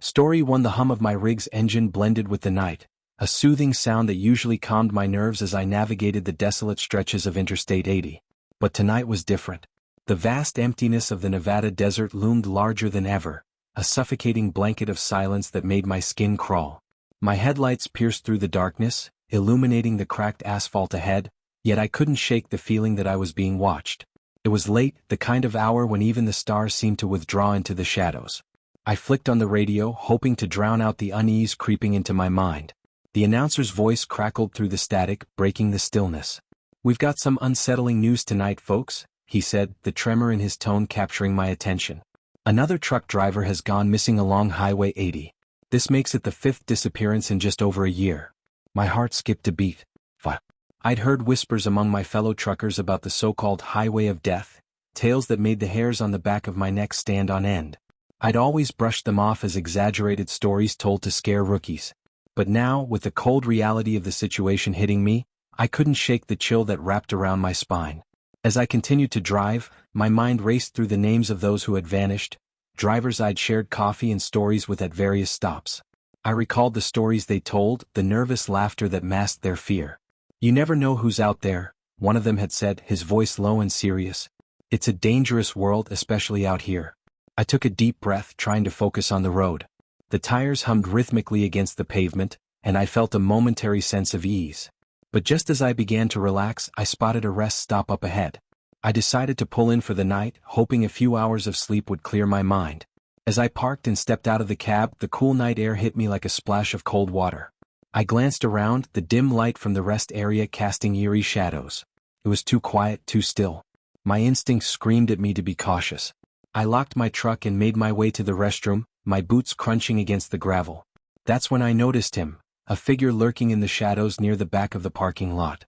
Story 1. The hum of my rig's engine blended with the night, a soothing sound that usually calmed my nerves as I navigated the desolate stretches of Interstate 80. But tonight was different. The vast emptiness of the Nevada desert loomed larger than ever, a suffocating blanket of silence that made my skin crawl. My headlights pierced through the darkness, illuminating the cracked asphalt ahead, yet I couldn't shake the feeling that I was being watched. It was late, the kind of hour when even the stars seemed to withdraw into the shadows. I flicked on the radio, hoping to drown out the unease creeping into my mind. The announcer's voice crackled through the static, breaking the stillness. "We've got some unsettling news tonight, folks," he said, the tremor in his tone capturing my attention. "Another truck driver has gone missing along Highway 80. This makes it the 5th disappearance in just over a year." My heart skipped a beat. I'd heard whispers among my fellow truckers about the so-called Highway of Death, tales that made the hairs on the back of my neck stand on end. I'd always brushed them off as exaggerated stories told to scare rookies. But now, with the cold reality of the situation hitting me, I couldn't shake the chill that wrapped around my spine. As I continued to drive, my mind raced through the names of those who had vanished, drivers I'd shared coffee and stories with at various stops. I recalled the stories they told, the nervous laughter that masked their fear. "You never know who's out there," one of them had said, his voice low and serious. "It's a dangerous world, especially out here." I took a deep breath, trying to focus on the road. The tires hummed rhythmically against the pavement, and I felt a momentary sense of ease. But just as I began to relax, I spotted a rest stop up ahead. I decided to pull in for the night, hoping a few hours of sleep would clear my mind. As I parked and stepped out of the cab, the cool night air hit me like a splash of cold water. I glanced around, the dim light from the rest area casting eerie shadows. It was too quiet, too still. My instincts screamed at me to be cautious. I locked my truck and made my way to the restroom, my boots crunching against the gravel. That's when I noticed him, a figure lurking in the shadows near the back of the parking lot.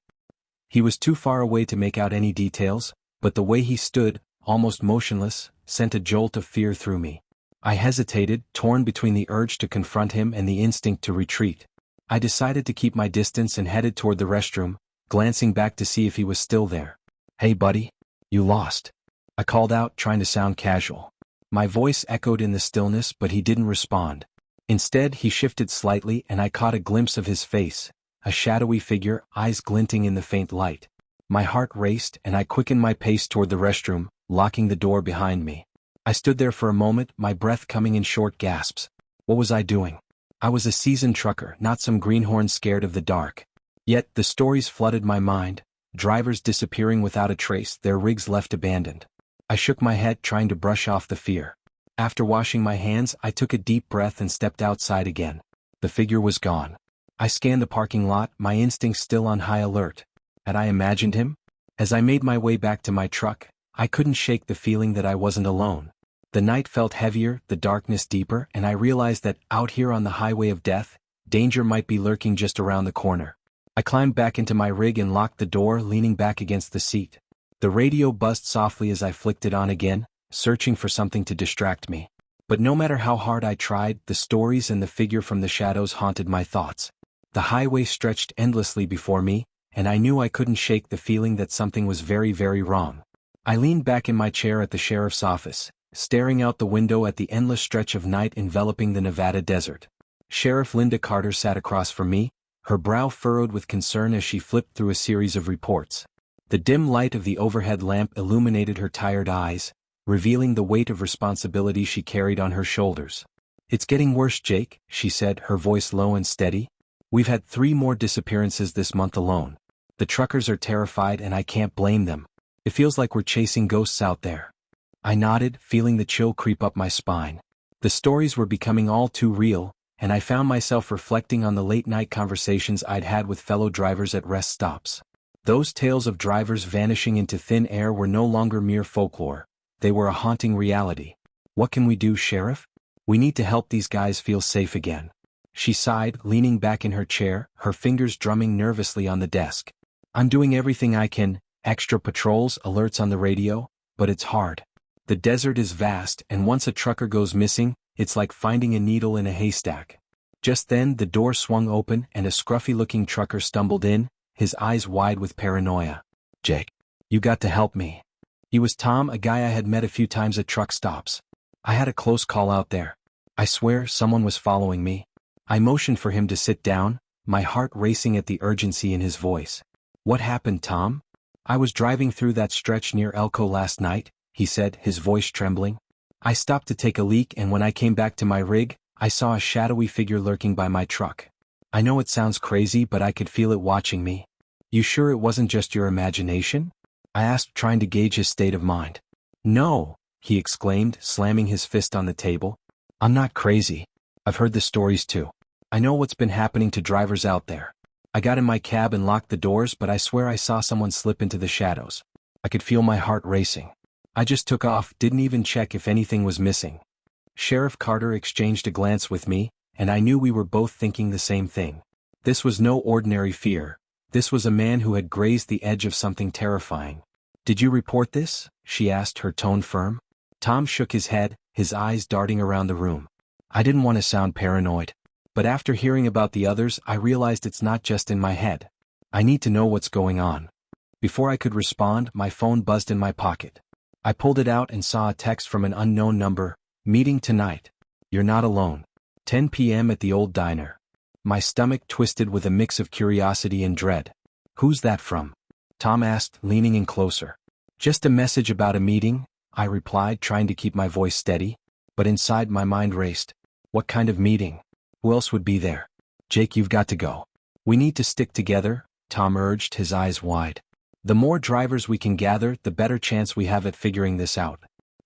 He was too far away to make out any details, but the way he stood, almost motionless, sent a jolt of fear through me. I hesitated, torn between the urge to confront him and the instinct to retreat. I decided to keep my distance and headed toward the restroom, glancing back to see if he was still there. "Hey buddy, you lost," I called out, trying to sound casual. My voice echoed in the stillness, but he didn't respond. Instead, he shifted slightly and I caught a glimpse of his face, a shadowy figure, eyes glinting in the faint light. My heart raced and I quickened my pace toward the restroom, locking the door behind me. I stood there for a moment, my breath coming in short gasps. What was I doing? I was a seasoned trucker, not some greenhorn scared of the dark. Yet, the stories flooded my mind, drivers disappearing without a trace, their rigs left abandoned. I shook my head, trying to brush off the fear. After washing my hands, I took a deep breath and stepped outside again. The figure was gone. I scanned the parking lot, my instincts still on high alert. Had I imagined him? As I made my way back to my truck, I couldn't shake the feeling that I wasn't alone. The night felt heavier, the darkness deeper, and I realized that, out here on the highway of death, danger might be lurking just around the corner. I climbed back into my rig and locked the door, leaning back against the seat. The radio buzzed softly as I flicked it on again, searching for something to distract me. But no matter how hard I tried, the stories and the figure from the shadows haunted my thoughts. The highway stretched endlessly before me, and I knew I couldn't shake the feeling that something was very, very wrong. I leaned back in my chair at the sheriff's office, staring out the window at the endless stretch of night enveloping the Nevada desert. Sheriff Linda Carter sat across from me, her brow furrowed with concern as she flipped through a series of reports. The dim light of the overhead lamp illuminated her tired eyes, revealing the weight of responsibility she carried on her shoulders. "It's getting worse, Jake," she said, her voice low and steady. "We've had 3 more disappearances this month alone. The truckers are terrified and I can't blame them. It feels like we're chasing ghosts out there." I nodded, feeling the chill creep up my spine. The stories were becoming all too real, and I found myself reflecting on the late-night conversations I'd had with fellow drivers at rest stops. Those tales of drivers vanishing into thin air were no longer mere folklore. They were a haunting reality. "What can we do, Sheriff? We need to help these guys feel safe again." She sighed, leaning back in her chair, her fingers drumming nervously on the desk. "I'm doing everything I can, extra patrols, alerts on the radio, but it's hard. The desert is vast, and once a trucker goes missing, it's like finding a needle in a haystack." Just then, the door swung open and a scruffy-looking trucker stumbled in, his eyes wide with paranoia. "Jake, you got to help me." He was Tom, a guy I had met a few times at truck stops. "I had a close call out there." I swear someone was following me. I motioned for him to sit down, my heart racing at the urgency in his voice. What happened, Tom? I was driving through that stretch near Elko last night, he said, his voice trembling. I stopped to take a leak, and when I came back to my rig, I saw a shadowy figure lurking by my truck. I know it sounds crazy, but I could feel it watching me. You sure it wasn't just your imagination? I asked, trying to gauge his state of mind. No, he exclaimed, slamming his fist on the table. I'm not crazy. I've heard the stories too. I know what's been happening to drivers out there. I got in my cab and locked the doors, but I swear I saw someone slip into the shadows. I could feel my heart racing. I just took off, didn't even check if anything was missing. Sheriff Carter exchanged a glance with me, and I knew we were both thinking the same thing. This was no ordinary fear. This was a man who had grazed the edge of something terrifying. Did you report this? She asked, her tone firm. Tom shook his head, his eyes darting around the room. I didn't want to sound paranoid. But after hearing about the others, I realized it's not just in my head. I need to know what's going on. Before I could respond, my phone buzzed in my pocket. I pulled it out and saw a text from an unknown number. Meeting tonight. You're not alone. 10 p.m. at the old diner. My stomach twisted with a mix of curiosity and dread. Who's that from? Tom asked, leaning in closer. Just a message about a meeting, I replied, trying to keep my voice steady. But inside my mind raced. What kind of meeting? Who else would be there? Jake, you've got to go. We need to stick together, Tom urged, his eyes wide. The more drivers we can gather, the better chance we have at figuring this out.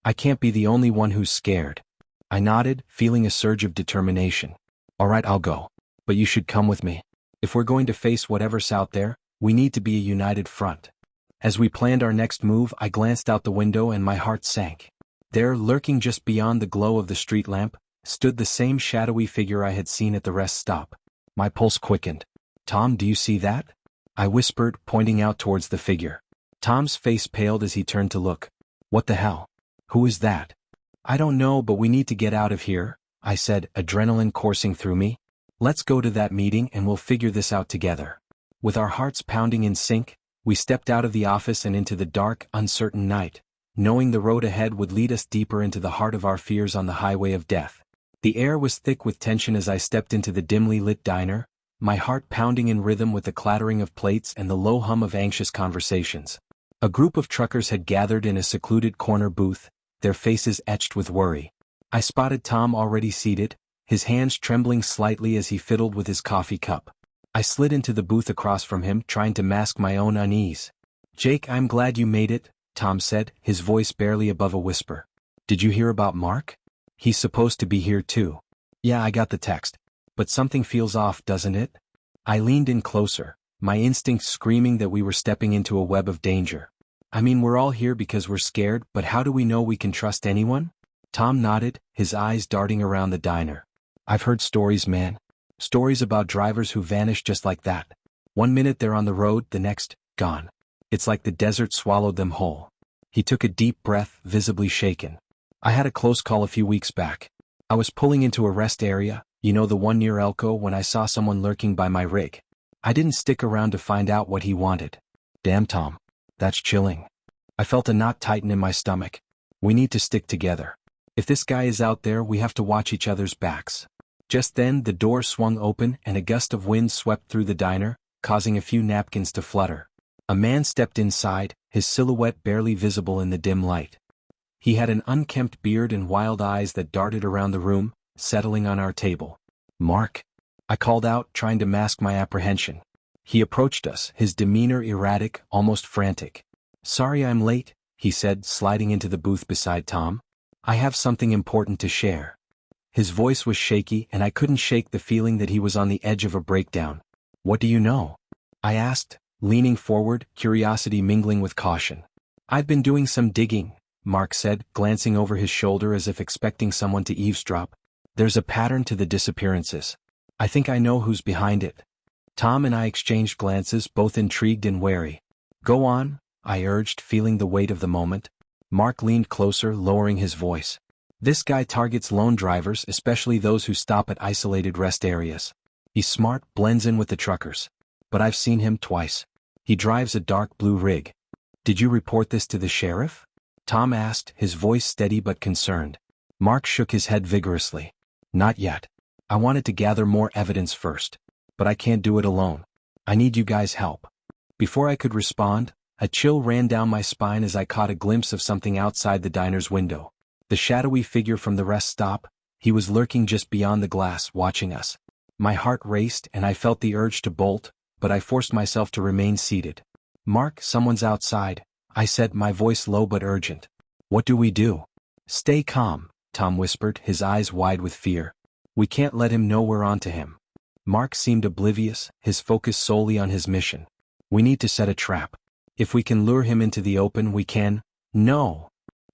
I can't be the only one who's scared. I nodded, feeling a surge of determination. All right, I'll go. But you should come with me. If we're going to face whatever's out there, we need to be a united front. As we planned our next move, I glanced out the window and my heart sank. There, lurking just beyond the glow of the street lamp, stood the same shadowy figure I had seen at the rest stop. My pulse quickened. Tom, do you see that? I whispered, pointing out towards the figure. Tom's face paled as he turned to look. What the hell? Who is that? I don't know, but we need to get out of here, I said, adrenaline coursing through me. Let's go to that meeting and we'll figure this out together. With our hearts pounding in sync, we stepped out of the office and into the dark, uncertain night, knowing the road ahead would lead us deeper into the heart of our fears on the highway of death. The air was thick with tension as I stepped into the dimly lit diner, my heart pounding in rhythm with the clattering of plates and the low hum of anxious conversations. A group of truckers had gathered in a secluded corner booth, their faces etched with worry. I spotted Tom already seated, his hands trembling slightly as he fiddled with his coffee cup. I slid into the booth across from him, trying to mask my own unease. Jake, I'm glad you made it, Tom said, his voice barely above a whisper. Did you hear about Mark? He's supposed to be here too. Yeah, I got the text. But something feels off, doesn't it? I leaned in closer, my instincts screaming that we were stepping into a web of danger. I mean, we're all here because we're scared, but how do we know we can trust anyone? Tom nodded, his eyes darting around the diner. I've heard stories, man. Stories about drivers who vanish just like that. One minute they're on the road, the next, gone. It's like the desert swallowed them whole. He took a deep breath, visibly shaken. I had a close call a few weeks back. I was pulling into a rest area, you know, the one near Elko, when I saw someone lurking by my rig. I didn't stick around to find out what he wanted. Damn, Tom. That's chilling. I felt a knot tighten in my stomach. We need to stick together. If this guy is out there, we have to watch each other's backs. Just then, the door swung open and a gust of wind swept through the diner, causing a few napkins to flutter. A man stepped inside, his silhouette barely visible in the dim light. He had an unkempt beard and wild eyes that darted around the room, settling on our table. Mark? I called out, trying to mask my apprehension. He approached us, his demeanor erratic, almost frantic. Sorry I'm late, he said, sliding into the booth beside Tom. I have something important to share. His voice was shaky, and I couldn't shake the feeling that he was on the edge of a breakdown. What do you know? I asked, leaning forward, curiosity mingling with caution. I've been doing some digging, Mark said, glancing over his shoulder as if expecting someone to eavesdrop. There's a pattern to the disappearances. I think I know who's behind it. Tom and I exchanged glances, both intrigued and wary. Go on, I urged, feeling the weight of the moment. Mark leaned closer, lowering his voice. This guy targets lone drivers, especially those who stop at isolated rest areas. He's smart, blends in with the truckers. But I've seen him twice. He drives a dark blue rig. Did you report this to the sheriff? Tom asked, his voice steady but concerned. Mark shook his head vigorously. Not yet. I wanted to gather more evidence first. But I can't do it alone. I need you guys' help. Before I could respond, a chill ran down my spine as I caught a glimpse of something outside the diner's window. The shadowy figure from the rest stop, he was lurking just beyond the glass, watching us. My heart raced and I felt the urge to bolt, but I forced myself to remain seated. Mark, someone's outside, I said, my voice low but urgent. What do we do? Stay calm, Tom whispered, his eyes wide with fear. We can't let him know we're onto him. Mark seemed oblivious, his focus solely on his mission. We need to set a trap. If we can lure him into the open, we can. No!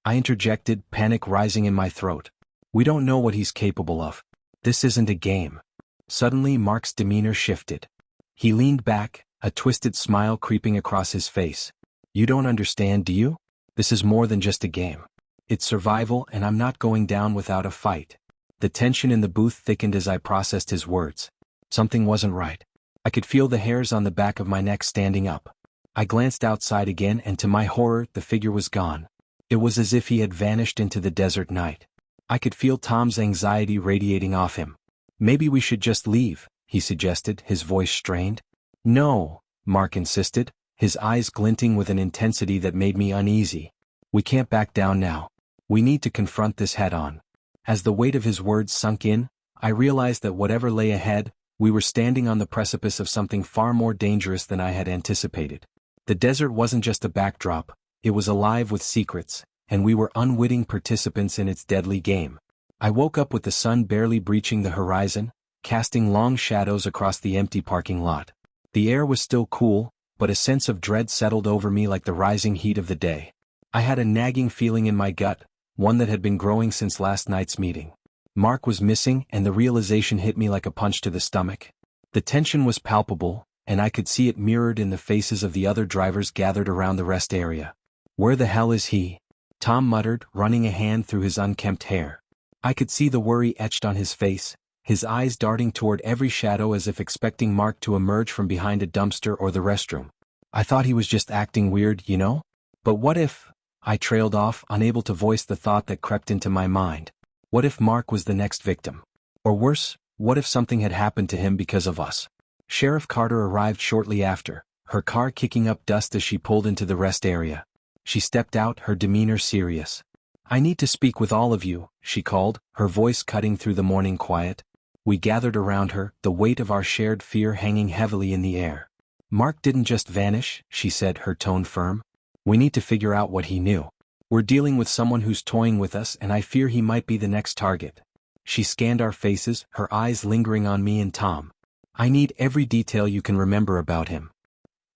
I interjected, panic rising in my throat. We don't know what he's capable of. This isn't a game. Suddenly Mark's demeanor shifted. He leaned back, a twisted smile creeping across his face. You don't understand, do you? This is more than just a game. It's survival, and I'm not going down without a fight. The tension in the booth thickened as I processed his words. Something wasn't right. I could feel the hairs on the back of my neck standing up. I glanced outside again and to my horror, the figure was gone. It was as if he had vanished into the desert night. I could feel Tom's anxiety radiating off him. Maybe we should just leave, he suggested, his voice strained. No, Mark insisted, his eyes glinting with an intensity that made me uneasy. We can't back down now. We need to confront this head-on. As the weight of his words sunk in, I realized that whatever lay ahead, we were standing on the precipice of something far more dangerous than I had anticipated. The desert wasn't just a backdrop, it was alive with secrets, and we were unwitting participants in its deadly game. I woke up with the sun barely breaching the horizon, casting long shadows across the empty parking lot. The air was still cool, but a sense of dread settled over me like the rising heat of the day. I had a nagging feeling in my gut, one that had been growing since last night's meeting. Mark was missing, and the realization hit me like a punch to the stomach. The tension was palpable, and I could see it mirrored in the faces of the other drivers gathered around the rest area. Where the hell is he? Tom muttered, running a hand through his unkempt hair. I could see the worry etched on his face, his eyes darting toward every shadow as if expecting Mark to emerge from behind a dumpster or the restroom. I thought he was just acting weird, you know? But what if? I trailed off, unable to voice the thought that crept into my mind. What if Mark was the next victim? Or worse, what if something had happened to him because of us? Sheriff Carter arrived shortly after, her car kicking up dust as she pulled into the rest area. She stepped out, her demeanor serious. I need to speak with all of you, she called, her voice cutting through the morning quiet. We gathered around her, the weight of our shared fear hanging heavily in the air. Mark didn't just vanish, she said, her tone firm. We need to figure out what he knew. We're dealing with someone who's toying with us, and I fear he might be the next target. She scanned our faces, her eyes lingering on me and Tom. I need every detail you can remember about him.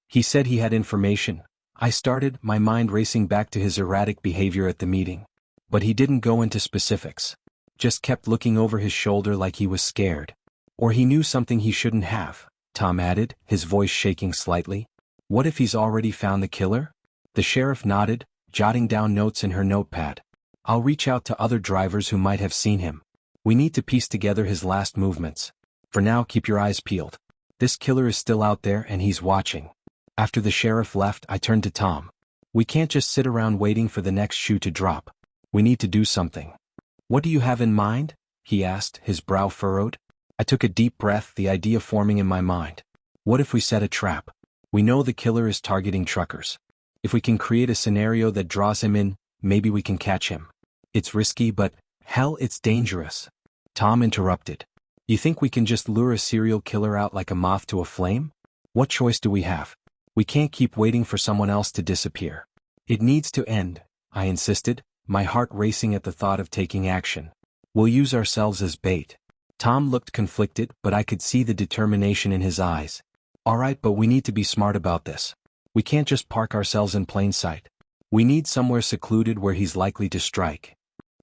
He said he had information. I started, my mind racing back to his erratic behavior at the meeting. But he didn't go into specifics. Just kept looking over his shoulder like he was scared. Or he knew something he shouldn't have, Tom added, his voice shaking slightly. What if he's already found the killer? The sheriff nodded, jotting down notes in her notepad. I'll reach out to other drivers who might have seen him. We need to piece together his last movements. For now, keep your eyes peeled. This killer is still out there and he's watching. After the sheriff left, I turned to Tom. We can't just sit around waiting for the next shoe to drop. We need to do something. What do you have in mind? He asked, his brow furrowed. I took a deep breath, the idea forming in my mind. What if we set a trap? We know the killer is targeting truckers. If we can create a scenario that draws him in, maybe we can catch him. It's risky, but, hell, it's dangerous. Tom interrupted. You think we can just lure a serial killer out like a moth to a flame? What choice do we have? We can't keep waiting for someone else to disappear. It needs to end, I insisted, my heart racing at the thought of taking action. We'll use ourselves as bait. Tom looked conflicted, but I could see the determination in his eyes. All right, but we need to be smart about this. We can't just park ourselves in plain sight. We need somewhere secluded where he's likely to strike.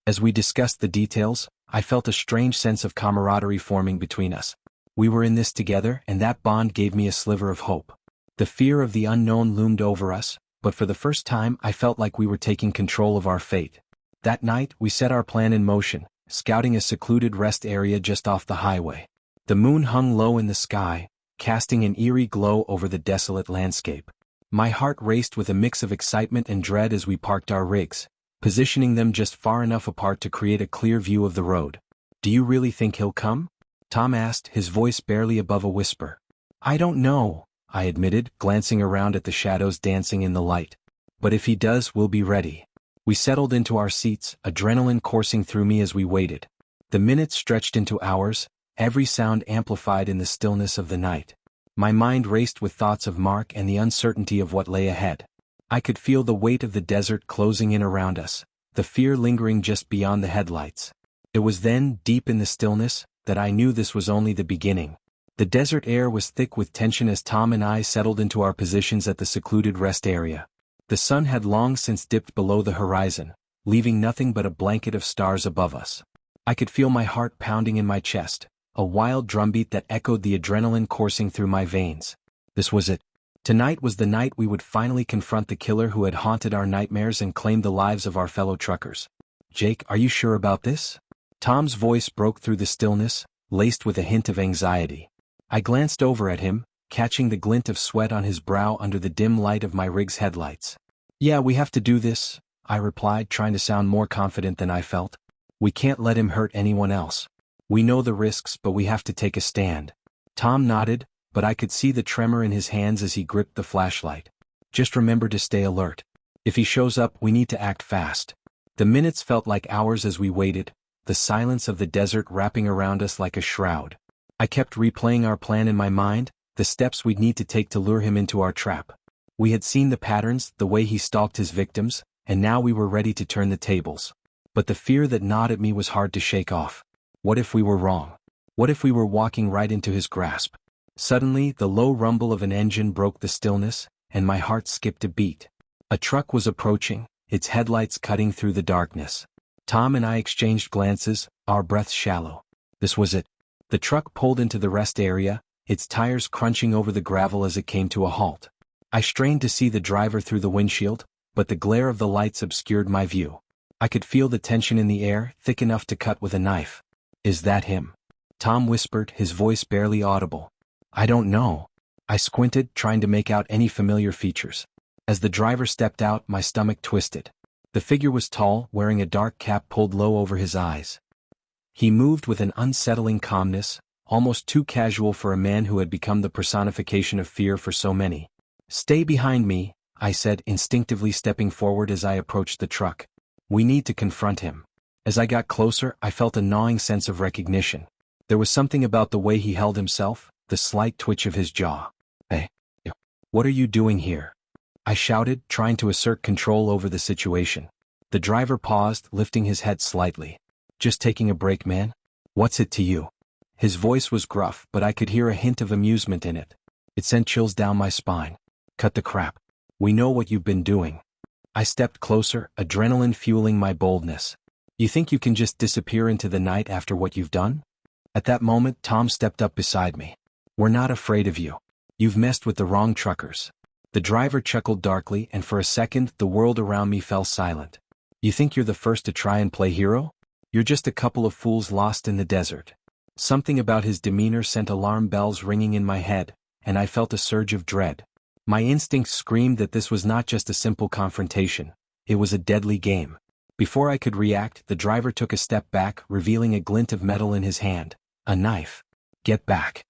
As we discussed the details, I felt a strange sense of camaraderie forming between us. We were in this together, and that bond gave me a sliver of hope. The fear of the unknown loomed over us, but for the first time I felt like we were taking control of our fate. That night, we set our plan in motion, scouting a secluded rest area just off the highway. The moon hung low in the sky, casting an eerie glow over the desolate landscape. My heart raced with a mix of excitement and dread as we parked our rigs, positioning them just far enough apart to create a clear view of the road. Do you really think he'll come? Tom asked, his voice barely above a whisper. I don't know, I admitted, glancing around at the shadows dancing in the light. But if he does, we'll be ready. We settled into our seats, adrenaline coursing through me as we waited. The minutes stretched into hours, every sound amplified in the stillness of the night. My mind raced with thoughts of Mark and the uncertainty of what lay ahead. I could feel the weight of the desert closing in around us, the fear lingering just beyond the headlights. It was then, deep in the stillness, that I knew this was only the beginning. The desert air was thick with tension as Tom and I settled into our positions at the secluded rest area. The sun had long since dipped below the horizon, leaving nothing but a blanket of stars above us. I could feel my heart pounding in my chest, a wild drumbeat that echoed the adrenaline coursing through my veins. This was it. Tonight was the night we would finally confront the killer who had haunted our nightmares and claimed the lives of our fellow truckers. Jake, are you sure about this? Tom's voice broke through the stillness, laced with a hint of anxiety. I glanced over at him, catching the glint of sweat on his brow under the dim light of my rig's headlights. Yeah, we have to do this, I replied, trying to sound more confident than I felt. We can't let him hurt anyone else. We know the risks, but we have to take a stand. Tom nodded, but I could see the tremor in his hands as he gripped the flashlight. Just remember to stay alert. If he shows up, we need to act fast. The minutes felt like hours as we waited, the silence of the desert wrapping around us like a shroud. I kept replaying our plan in my mind, the steps we'd need to take to lure him into our trap. We had seen the patterns, the way he stalked his victims, and now we were ready to turn the tables. But the fear that gnawed at me was hard to shake off. What if we were wrong? What if we were walking right into his grasp? Suddenly, the low rumble of an engine broke the stillness, and my heart skipped a beat. A truck was approaching, its headlights cutting through the darkness. Tom and I exchanged glances, our breaths shallow. This was it. The truck pulled into the rest area, its tires crunching over the gravel as it came to a halt. I strained to see the driver through the windshield, but the glare of the lights obscured my view. I could feel the tension in the air, thick enough to cut with a knife. Is that him? Tom whispered, his voice barely audible. I don't know. I squinted, trying to make out any familiar features. As the driver stepped out, my stomach twisted. The figure was tall, wearing a dark cap pulled low over his eyes. He moved with an unsettling calmness, almost too casual for a man who had become the personification of fear for so many. Stay behind me, I said, instinctively stepping forward as I approached the truck. We need to confront him. As I got closer, I felt a gnawing sense of recognition. There was something about the way he held himself, the slight twitch of his jaw. Hey, what are you doing here? I shouted, trying to assert control over the situation. The driver paused, lifting his head slightly. Just taking a break, man? What's it to you? His voice was gruff, but I could hear a hint of amusement in it. It sent chills down my spine. Cut the crap. We know what you've been doing. I stepped closer, adrenaline fueling my boldness. You think you can just disappear into the night after what you've done? At that moment, Tom stepped up beside me. We're not afraid of you. You've messed with the wrong truckers. The driver chuckled darkly, and for a second, the world around me fell silent. You think you're the first to try and play hero? You're just a couple of fools lost in the desert. Something about his demeanor sent alarm bells ringing in my head, and I felt a surge of dread. My instincts screamed that this was not just a simple confrontation. It was a deadly game. Before I could react, the driver took a step back, revealing a glint of metal in his hand. A knife. Get back.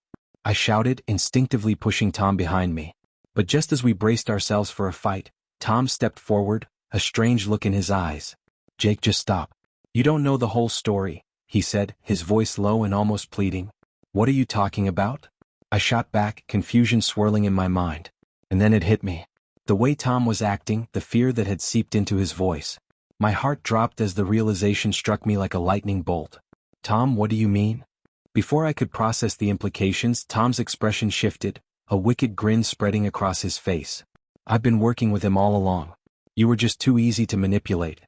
I shouted, instinctively pushing Tom behind me. But just as we braced ourselves for a fight, Tom stepped forward, a strange look in his eyes. Jake, just stop. You don't know the whole story, he said, his voice low and almost pleading. What are you talking about? I shot back, confusion swirling in my mind. And then it hit me. The way Tom was acting, the fear that had seeped into his voice. My heart dropped as the realization struck me like a lightning bolt. Tom, what do you mean? Before I could process the implications, Tom's expression shifted, a wicked grin spreading across his face. I've been working with him all along. You were just too easy to manipulate.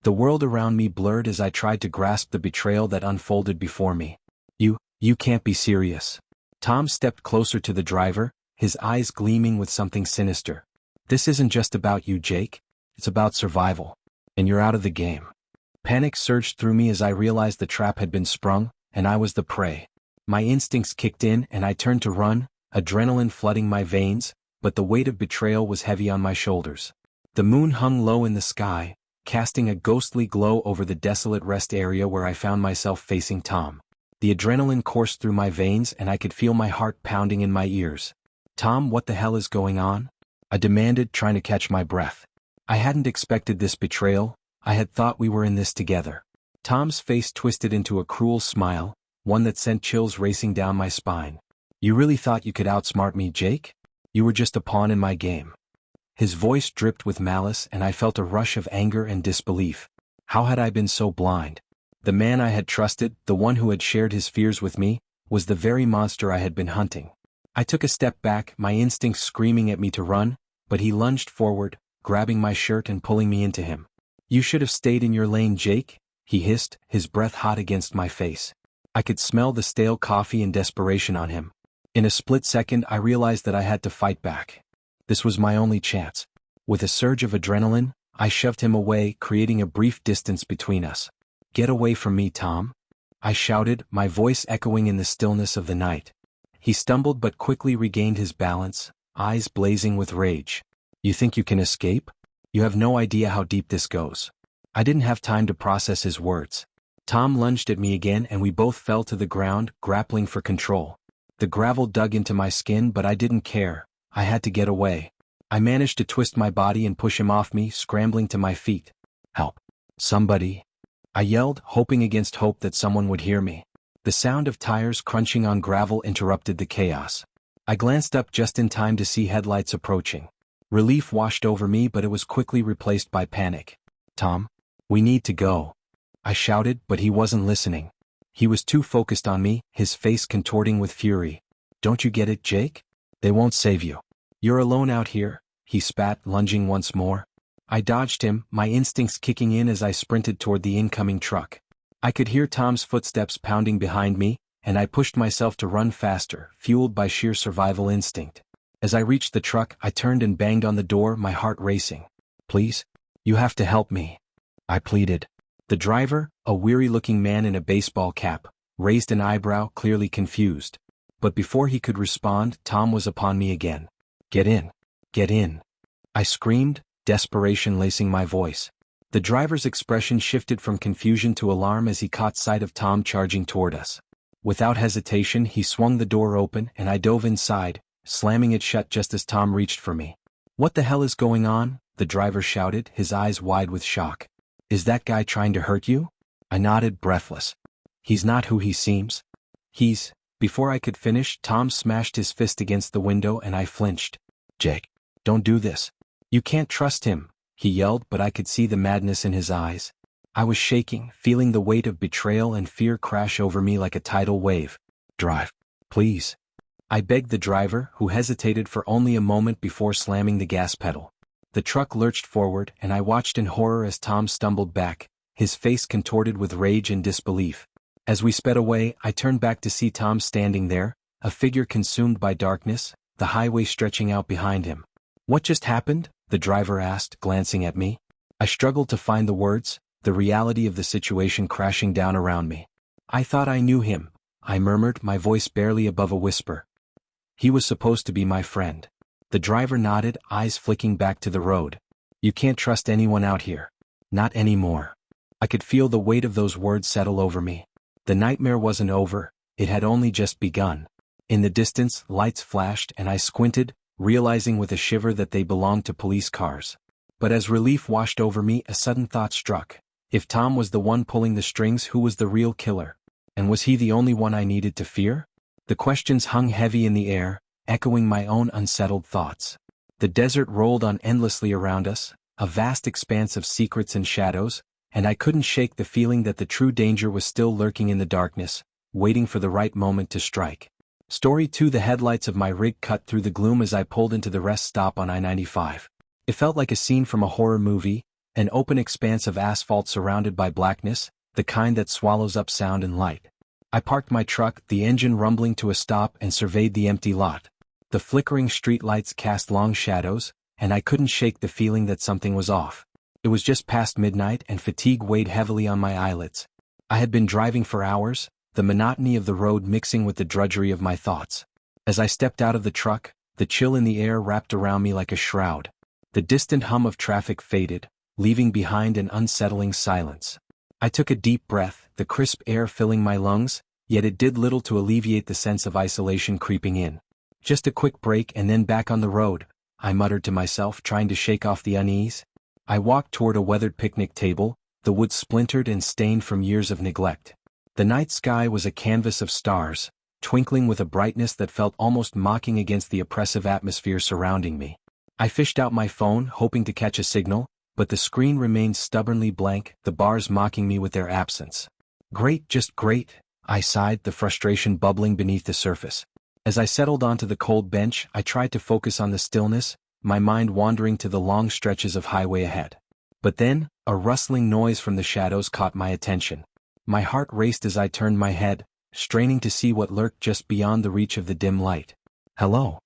The world around me blurred as I tried to grasp the betrayal that unfolded before me. You can't be serious. Tom stepped closer to the driver, his eyes gleaming with something sinister. This isn't just about you, Jake. It's about survival. And you're out of the game. Panic surged through me as I realized the trap had been sprung, and I was the prey. My instincts kicked in and I turned to run, adrenaline flooding my veins, but the weight of betrayal was heavy on my shoulders. The moon hung low in the sky, casting a ghostly glow over the desolate rest area where I found myself facing Tom. The adrenaline coursed through my veins and I could feel my heart pounding in my ears. "Tom, what the hell is going on?" I demanded, trying to catch my breath. I hadn't expected this betrayal. I had thought we were in this together. Tom's face twisted into a cruel smile, one that sent chills racing down my spine. "You really thought you could outsmart me, Jake? You were just a pawn in my game." His voice dripped with malice and I felt a rush of anger and disbelief. How had I been so blind? The man I had trusted, the one who had shared his fears with me, was the very monster I had been hunting. I took a step back, my instincts screaming at me to run, but he lunged forward, grabbing my shirt and pulling me into him. "You should have stayed in your lane, Jake," he hissed, his breath hot against my face. I could smell the stale coffee and desperation on him. In a split second I realized that I had to fight back. This was my only chance. With a surge of adrenaline, I shoved him away, creating a brief distance between us. "Get away from me, Tom," I shouted, my voice echoing in the stillness of the night. He stumbled but quickly regained his balance, eyes blazing with rage. "You think you can escape? You have no idea how deep this goes." I didn't have time to process his words. Tom lunged at me again and we both fell to the ground, grappling for control. The gravel dug into my skin but I didn't care. I had to get away. I managed to twist my body and push him off me, scrambling to my feet. "Help! Somebody!" I yelled, hoping against hope that someone would hear me. The sound of tires crunching on gravel interrupted the chaos. I glanced up just in time to see headlights approaching. Relief washed over me but it was quickly replaced by panic. "Tom, we need to go," I shouted, but he wasn't listening. He was too focused on me, his face contorting with fury. "Don't you get it, Jake? They won't save you. You're alone out here," he spat, lunging once more. I dodged him, my instincts kicking in as I sprinted toward the incoming truck. I could hear Tom's footsteps pounding behind me, and I pushed myself to run faster, fueled by sheer survival instinct. As I reached the truck, I turned and banged on the door, my heart racing. "Please? You have to help me," I pleaded. The driver, a weary-looking man in a baseball cap, raised an eyebrow, clearly confused. But before he could respond, Tom was upon me again. "Get in! Get in!" I screamed, desperation lacing my voice. The driver's expression shifted from confusion to alarm as he caught sight of Tom charging toward us. Without hesitation, he swung the door open and I dove inside, slamming it shut just as Tom reached for me. "What the hell is going on?" the driver shouted, his eyes wide with shock. "Is that guy trying to hurt you?" I nodded, breathless. "He's not who he seems. He's..." Before I could finish, Tom smashed his fist against the window and I flinched. "Jake, don't do this. You can't trust him," he yelled, but I could see the madness in his eyes. I was shaking, feeling the weight of betrayal and fear crash over me like a tidal wave. "Drive, please," I begged the driver, who hesitated for only a moment before slamming the gas pedal. The truck lurched forward and I watched in horror as Tom stumbled back, his face contorted with rage and disbelief. As we sped away, I turned back to see Tom standing there, a figure consumed by darkness, the highway stretching out behind him. "What just happened?" the driver asked, glancing at me. I struggled to find the words, the reality of the situation crashing down around me. "I thought I knew him," I murmured, my voice barely above a whisper. "He was supposed to be my friend." The driver nodded, eyes flicking back to the road. "You can't trust anyone out here. Not anymore." I could feel the weight of those words settle over me. The nightmare wasn't over, it had only just begun. In the distance, lights flashed and I squinted, realizing with a shiver that they belonged to police cars. But as relief washed over me, a sudden thought struck. If Tom was the one pulling the strings, who was the real killer? And was he the only one I needed to fear? The questions hung heavy in the air, echoing my own unsettled thoughts. The desert rolled on endlessly around us, a vast expanse of secrets and shadows, and I couldn't shake the feeling that the true danger was still lurking in the darkness, waiting for the right moment to strike. Story 2: The headlights of my rig cut through the gloom as I pulled into the rest stop on I-95. It felt like a scene from a horror movie, an open expanse of asphalt surrounded by blackness, the kind that swallows up sound and light. I parked my truck, the engine rumbling to a stop, and surveyed the empty lot. The flickering streetlights cast long shadows, and I couldn't shake the feeling that something was off. It was just past midnight and fatigue weighed heavily on my eyelids. I had been driving for hours, the monotony of the road mixing with the drudgery of my thoughts. As I stepped out of the truck, the chill in the air wrapped around me like a shroud. The distant hum of traffic faded, leaving behind an unsettling silence. I took a deep breath, the crisp air filling my lungs, yet it did little to alleviate the sense of isolation creeping in. Just a quick break and then back on the road, I muttered to myself, trying to shake off the unease. I walked toward a weathered picnic table, the wood splintered and stained from years of neglect. The night sky was a canvas of stars, twinkling with a brightness that felt almost mocking against the oppressive atmosphere surrounding me. I fished out my phone, hoping to catch a signal, but the screen remained stubbornly blank, the bars mocking me with their absence. Great, just great, I sighed, the frustration bubbling beneath the surface. As I settled onto the cold bench, I tried to focus on the stillness, my mind wandering to the long stretches of highway ahead. But then, a rustling noise from the shadows caught my attention. My heart raced as I turned my head, straining to see what lurked just beyond the reach of the dim light. "Hello?"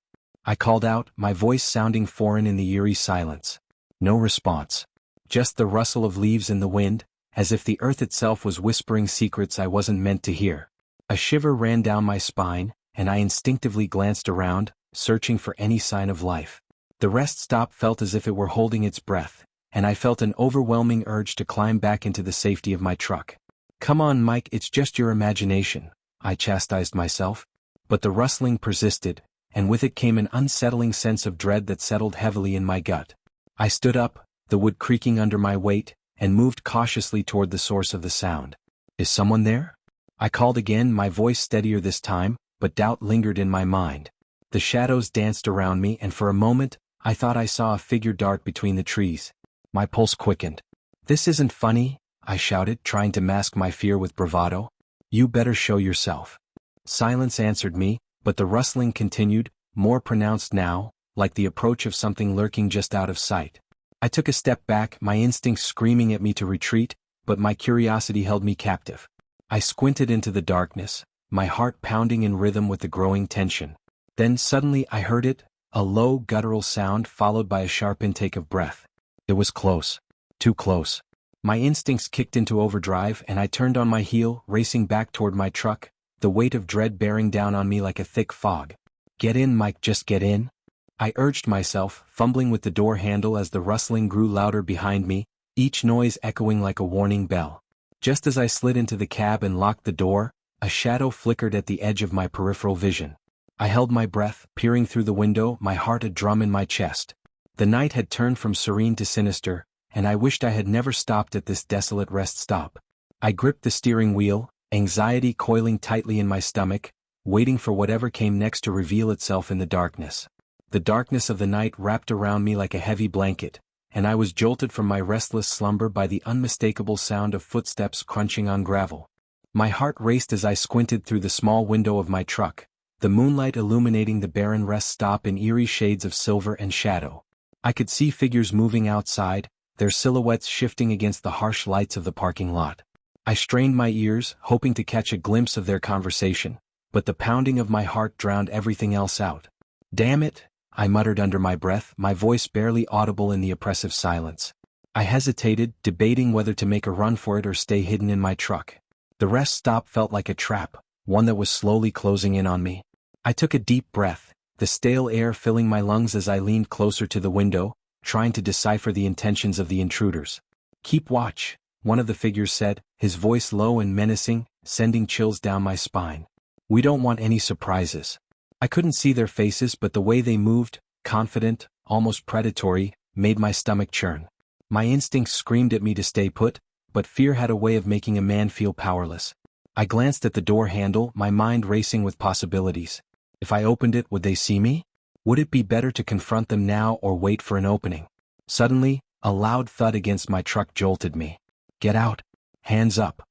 I called out, my voice sounding foreign in the eerie silence. No response. Just the rustle of leaves in the wind, as if the earth itself was whispering secrets I wasn't meant to hear. A shiver ran down my spine, and I instinctively glanced around, searching for any sign of life. The rest stop felt as if it were holding its breath, and I felt an overwhelming urge to climb back into the safety of my truck. "Come on, Mike, it's just your imagination," I chastised myself. But the rustling persisted, and with it came an unsettling sense of dread that settled heavily in my gut. I stood up, the wood creaking under my weight, and moved cautiously toward the source of the sound. "Is someone there?" I called again, my voice steadier this time, but doubt lingered in my mind. The shadows danced around me, and for a moment, I thought I saw a figure dart between the trees. My pulse quickened. "This isn't funny," I shouted, trying to mask my fear with bravado. "You better show yourself." Silence answered me, but the rustling continued, more pronounced now, like the approach of something lurking just out of sight. I took a step back, my instincts screaming at me to retreat, but my curiosity held me captive. I squinted into the darkness, my heart pounding in rhythm with the growing tension. Then suddenly I heard it, a low guttural sound followed by a sharp intake of breath. It was close. Too close. My instincts kicked into overdrive and I turned on my heel, racing back toward my truck, the weight of dread bearing down on me like a thick fog. "Get in, Mike, just get in," I urged myself, fumbling with the door handle as the rustling grew louder behind me, each noise echoing like a warning bell. Just as I slid into the cab and locked the door, a shadow flickered at the edge of my peripheral vision. I held my breath, peering through the window, my heart a drum in my chest. The night had turned from serene to sinister, and I wished I had never stopped at this desolate rest stop. I gripped the steering wheel, anxiety coiling tightly in my stomach, waiting for whatever came next to reveal itself in the darkness. The darkness of the night wrapped around me like a heavy blanket, and I was jolted from my restless slumber by the unmistakable sound of footsteps crunching on gravel. My heart raced as I squinted through the small window of my truck, the moonlight illuminating the barren rest stop in eerie shades of silver and shadow. I could see figures moving outside, their silhouettes shifting against the harsh lights of the parking lot. I strained my ears, hoping to catch a glimpse of their conversation, but the pounding of my heart drowned everything else out. "Damn it," I muttered under my breath, my voice barely audible in the oppressive silence. I hesitated, debating whether to make a run for it or stay hidden in my truck. The rest stop felt like a trap, one that was slowly closing in on me. I took a deep breath, the stale air filling my lungs as I leaned closer to the window, trying to decipher the intentions of the intruders. "Keep watch," one of the figures said, his voice low and menacing, sending chills down my spine. "We don't want any surprises." I couldn't see their faces, but the way they moved, confident, almost predatory, made my stomach churn. My instincts screamed at me to stay put, but fear had a way of making a man feel powerless. I glanced at the door handle, my mind racing with possibilities. If I opened it, would they see me? Would it be better to confront them now or wait for an opening? Suddenly, a loud thud against my truck jolted me. "Get out! Hands up!"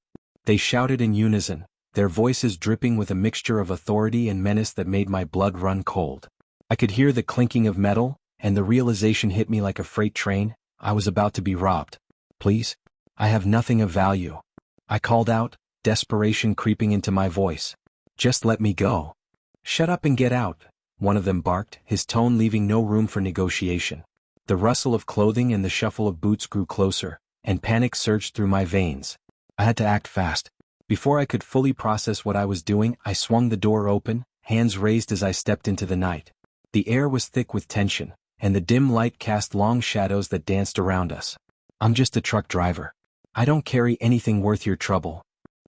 They shouted in unison, their voices dripping with a mixture of authority and menace that made my blood run cold. I could hear the clinking of metal, and the realization hit me like a freight train. I was about to be robbed. "Please? I have nothing of value," I called out, desperation creeping into my voice. "Just let me go." "Shut up and get out," one of them barked, his tone leaving no room for negotiation. The rustle of clothing and the shuffle of boots grew closer, and panic surged through my veins. I had to act fast. Before I could fully process what I was doing, I swung the door open, hands raised as I stepped into the night. The air was thick with tension, and the dim light cast long shadows that danced around us. I'm just a truck driver. I don't carry anything worth your trouble.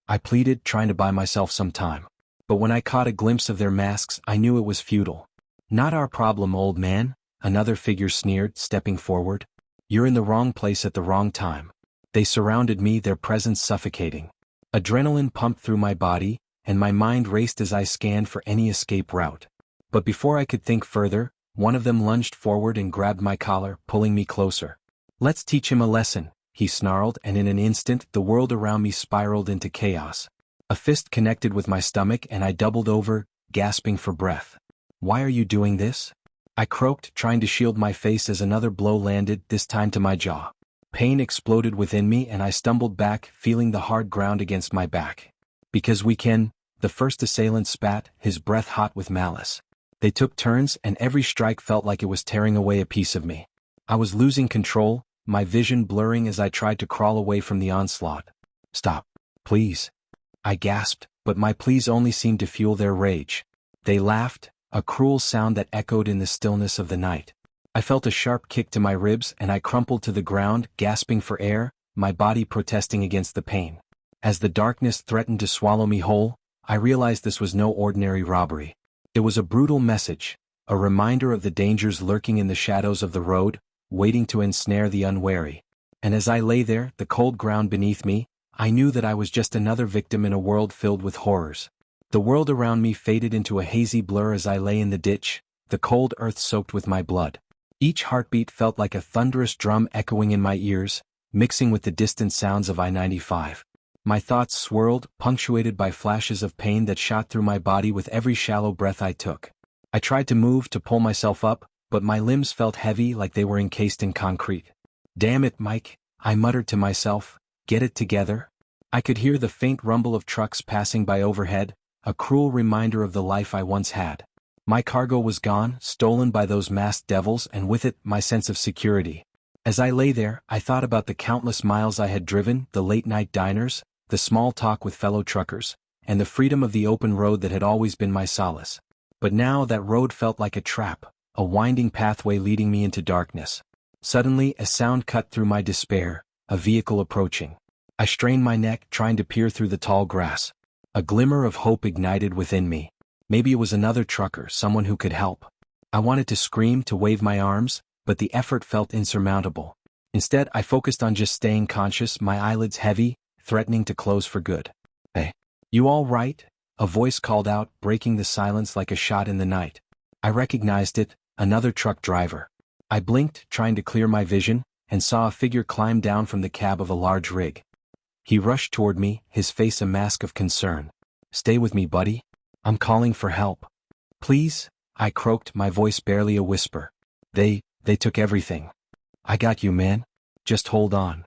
I pleaded, trying to buy myself some time. But when I caught a glimpse of their masks, I knew it was futile. Not our problem, old man, another figure sneered, stepping forward. You're in the wrong place at the wrong time. They surrounded me, their presence suffocating. Adrenaline pumped through my body, and my mind raced as I scanned for any escape route. But before I could think further, one of them lunged forward and grabbed my collar, pulling me closer. Let's teach him a lesson, he snarled, and in an instant the world around me spiraled into chaos. A fist connected with my stomach and I doubled over, gasping for breath. Why are you doing this? I croaked, trying to shield my face as another blow landed, this time to my jaw. Pain exploded within me and I stumbled back, feeling the hard ground against my back. Because we can, the first assailant spat, his breath hot with malice. They took turns and every strike felt like it was tearing away a piece of me. I was losing control, my vision blurring as I tried to crawl away from the onslaught. Stop. Please. I gasped, but my pleas only seemed to fuel their rage. They laughed, a cruel sound that echoed in the stillness of the night. I felt a sharp kick to my ribs and I crumpled to the ground, gasping for air, my body protesting against the pain. As the darkness threatened to swallow me whole, I realized this was no ordinary robbery. It was a brutal message, a reminder of the dangers lurking in the shadows of the road, waiting to ensnare the unwary. And as I lay there, the cold ground beneath me, I knew that I was just another victim in a world filled with horrors. The world around me faded into a hazy blur as I lay in the ditch, the cold earth soaked with my blood. Each heartbeat felt like a thunderous drum echoing in my ears, mixing with the distant sounds of I-95. My thoughts swirled, punctuated by flashes of pain that shot through my body with every shallow breath I took. I tried to move, to pull myself up, but my limbs felt heavy like they were encased in concrete. Damn it, Mike, I muttered to myself, get it together? I could hear the faint rumble of trucks passing by overhead, a cruel reminder of the life I once had. My cargo was gone, stolen by those masked devils, and with it, my sense of security. As I lay there, I thought about the countless miles I had driven, the late-night diners, the small talk with fellow truckers, and the freedom of the open road that had always been my solace. But now that road felt like a trap, a winding pathway leading me into darkness. Suddenly, a sound cut through my despair, a vehicle approaching. I strained my neck, trying to peer through the tall grass. A glimmer of hope ignited within me. Maybe it was another trucker, someone who could help. I wanted to scream, to wave my arms, but the effort felt insurmountable. Instead, I focused on just staying conscious, my eyelids heavy, threatening to close for good. Hey, you all right? A voice called out, breaking the silence like a shot in the night. I recognized it, another truck driver. I blinked, trying to clear my vision, and saw a figure climb down from the cab of a large rig. He rushed toward me, his face a mask of concern. Stay with me, buddy. I'm calling for help. Please, I croaked, my voice barely a whisper. They took everything. I got you, man. Just hold on.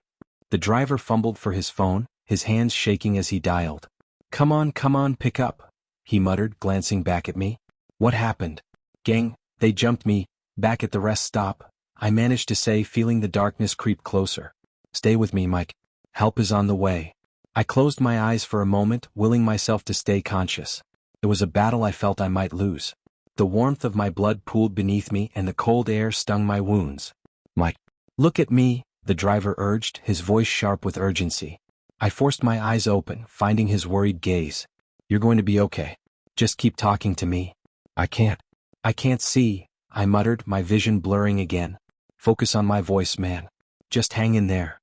The driver fumbled for his phone, his hands shaking as he dialed. Come on, pick up, he muttered, glancing back at me. What happened? Gang, they jumped me, back at the rest stop, I managed to say, feeling the darkness creep closer. Stay with me, Mike. Help is on the way. I closed my eyes for a moment, willing myself to stay conscious. It was a battle I felt I might lose. The warmth of my blood pooled beneath me and the cold air stung my wounds. Mike, look at me, the driver urged, his voice sharp with urgency. I forced my eyes open, finding his worried gaze. You're going to be okay. Just keep talking to me. I can't see, I muttered, my vision blurring again. Focus on my voice, man. Just hang in there.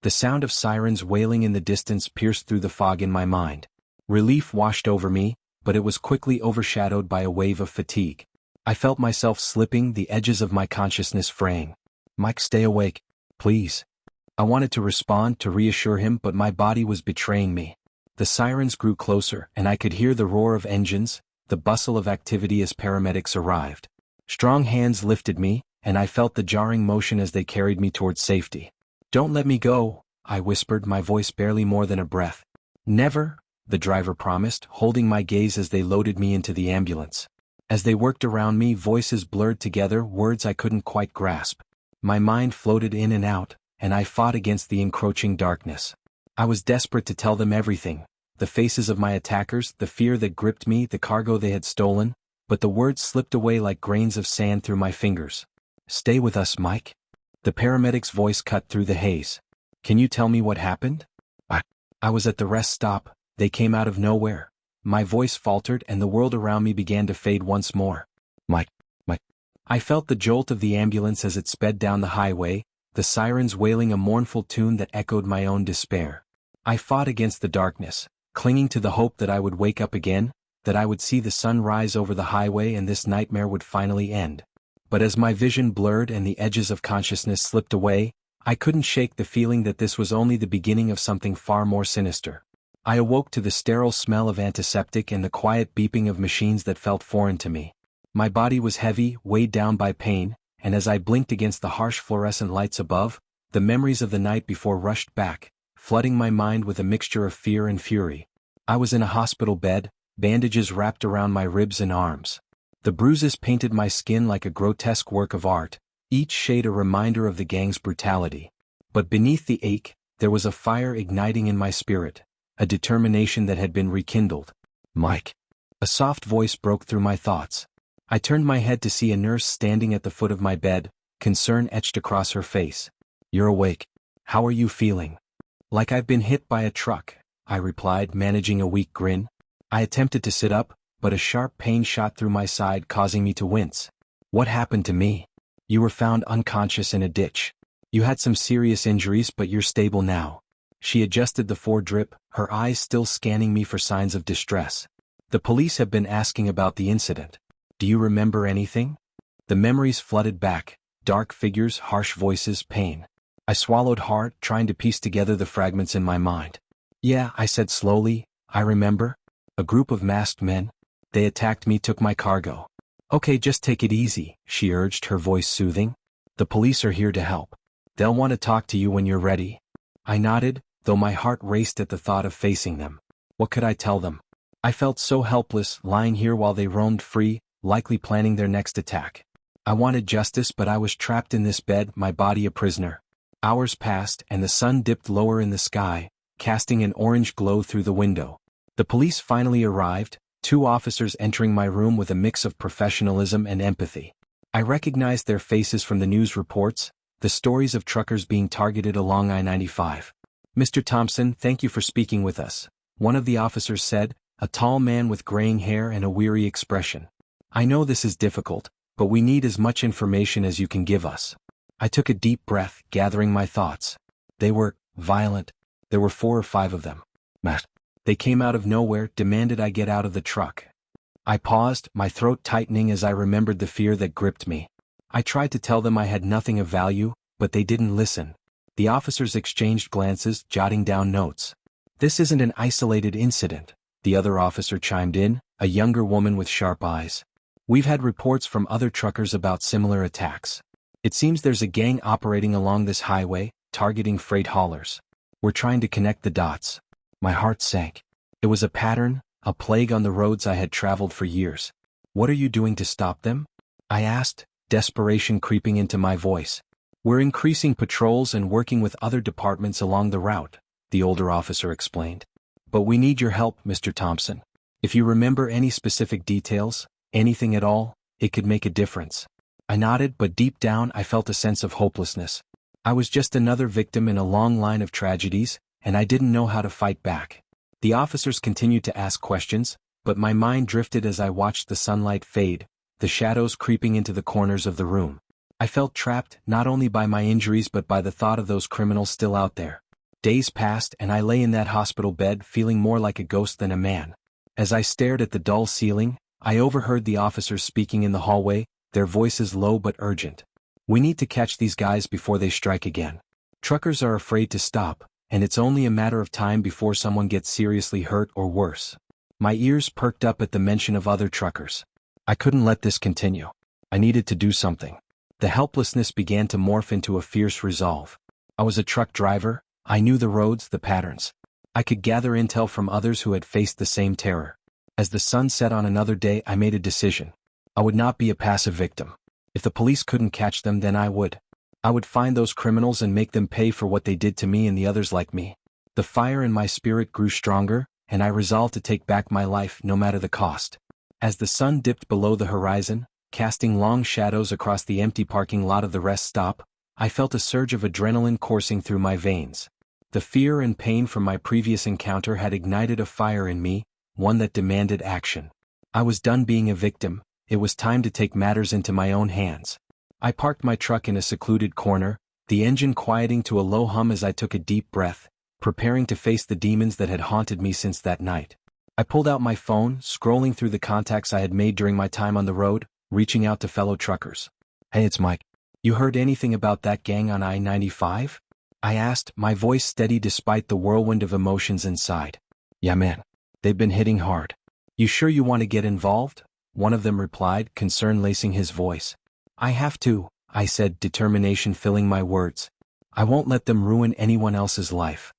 The sound of sirens wailing in the distance pierced through the fog in my mind. Relief washed over me, but it was quickly overshadowed by a wave of fatigue. I felt myself slipping, the edges of my consciousness fraying. Mike, stay awake, please. I wanted to respond, to reassure him, but my body was betraying me. The sirens grew closer, and I could hear the roar of engines, the bustle of activity as paramedics arrived. Strong hands lifted me, and I felt the jarring motion as they carried me towards safety. Don't let me go, I whispered, my voice barely more than a breath. Never, the driver promised, holding my gaze as they loaded me into the ambulance. As they worked around me, voices blurred together, words I couldn't quite grasp. My mind floated in and out, and I fought against the encroaching darkness. I was desperate to tell them everything, the faces of my attackers, the fear that gripped me, the cargo they had stolen, but the words slipped away like grains of sand through my fingers. Stay with us, Mike. The paramedic's voice cut through the haze. Can you tell me what happened? I was at the rest stop, they came out of nowhere. My voice faltered and the world around me began to fade once more. My. I felt the jolt of the ambulance as it sped down the highway, the sirens wailing a mournful tune that echoed my own despair. I fought against the darkness, clinging to the hope that I would wake up again, that I would see the sun rise over the highway and this nightmare would finally end. But as my vision blurred and the edges of consciousness slipped away, I couldn't shake the feeling that this was only the beginning of something far more sinister. I awoke to the sterile smell of antiseptic and the quiet beeping of machines that felt foreign to me. My body was heavy, weighed down by pain, and as I blinked against the harsh fluorescent lights above, the memories of the night before rushed back, flooding my mind with a mixture of fear and fury. I was in a hospital bed, bandages wrapped around my ribs and arms. The bruises painted my skin like a grotesque work of art, each shade a reminder of the gang's brutality. But beneath the ache, there was a fire igniting in my spirit, a determination that had been rekindled. Mike. A soft voice broke through my thoughts. I turned my head to see a nurse standing at the foot of my bed, concern etched across her face. You're awake. How are you feeling? Like I've been hit by a truck, I replied, managing a weak grin. I attempted to sit up, but a sharp pain shot through my side, causing me to wince. What happened to me? You were found unconscious in a ditch. You had some serious injuries, but you're stable now. She adjusted the foredrip, her eyes still scanning me for signs of distress. The police have been asking about the incident. Do you remember anything? The memories flooded back, dark figures, harsh voices, pain. I swallowed hard, trying to piece together the fragments in my mind. Yeah, I said slowly, I remember. A group of masked men. They attacked me, took my cargo. Okay, just take it easy, she urged, her voice soothing. The police are here to help. They'll want to talk to you when you're ready. I nodded, though my heart raced at the thought of facing them. What could I tell them? I felt so helpless, lying here while they roamed free, likely planning their next attack. I wanted justice, but I was trapped in this bed, my body a prisoner. Hours passed and the sun dipped lower in the sky, casting an orange glow through the window. The police finally arrived, 2 officers entering my room with a mix of professionalism and empathy. I recognized their faces from the news reports, the stories of truckers being targeted along I-95. Mr. Thompson, thank you for speaking with us, one of the officers said, a tall man with graying hair and a weary expression. I know this is difficult, but we need as much information as you can give us. I took a deep breath, gathering my thoughts. They were violent. There were 4 or 5 of them. They came out of nowhere, demanded I get out of the truck. I paused, my throat tightening as I remembered the fear that gripped me. I tried to tell them I had nothing of value, but they didn't listen. The officers exchanged glances, jotting down notes. This isn't an isolated incident, the other officer chimed in, a younger woman with sharp eyes. We've had reports from other truckers about similar attacks. It seems there's a gang operating along this highway, targeting freight haulers. We're trying to connect the dots. My heart sank. It was a pattern, a plague on the roads I had traveled for years. What are you doing to stop them? I asked, desperation creeping into my voice. We're increasing patrols and working with other departments along the route, the older officer explained. But we need your help, Mr. Thompson. If you remember any specific details, anything at all, it could make a difference. I nodded, but deep down I felt a sense of hopelessness. I was just another victim in a long line of tragedies, and I didn't know how to fight back. The officers continued to ask questions, but my mind drifted as I watched the sunlight fade, the shadows creeping into the corners of the room. I felt trapped, not only by my injuries but by the thought of those criminals still out there. Days passed and I lay in that hospital bed feeling more like a ghost than a man. As I stared at the dull ceiling, I overheard the officers speaking in the hallway, their voices low but urgent. We need to catch these guys before they strike again. Truckers are afraid to stop, and it's only a matter of time before someone gets seriously hurt or worse. My ears perked up at the mention of other truckers. I couldn't let this continue. I needed to do something. The helplessness began to morph into a fierce resolve. I was a truck driver, I knew the roads, the patterns. I could gather intel from others who had faced the same terror. As the sun set on another day, I made a decision. I would not be a passive victim. If the police couldn't catch them, then I would. I would find those criminals and make them pay for what they did to me and the others like me. The fire in my spirit grew stronger, and I resolved to take back my life no matter the cost. As the sun dipped below the horizon, casting long shadows across the empty parking lot of the rest stop, I felt a surge of adrenaline coursing through my veins. The fear and pain from my previous encounter had ignited a fire in me, one that demanded action. I was done being a victim, it was time to take matters into my own hands. I parked my truck in a secluded corner, the engine quieting to a low hum as I took a deep breath, preparing to face the demons that had haunted me since that night. I pulled out my phone, scrolling through the contacts I had made during my time on the road, reaching out to fellow truckers. "Hey, it's Mike. You heard anything about that gang on I-95? I asked, my voice steady despite the whirlwind of emotions inside. "Yeah man. They've been hitting hard." "You sure you want to get involved?" one of them replied, concern lacing his voice. "I have to," I said, determination filling my words. "I won't let them ruin anyone else's life."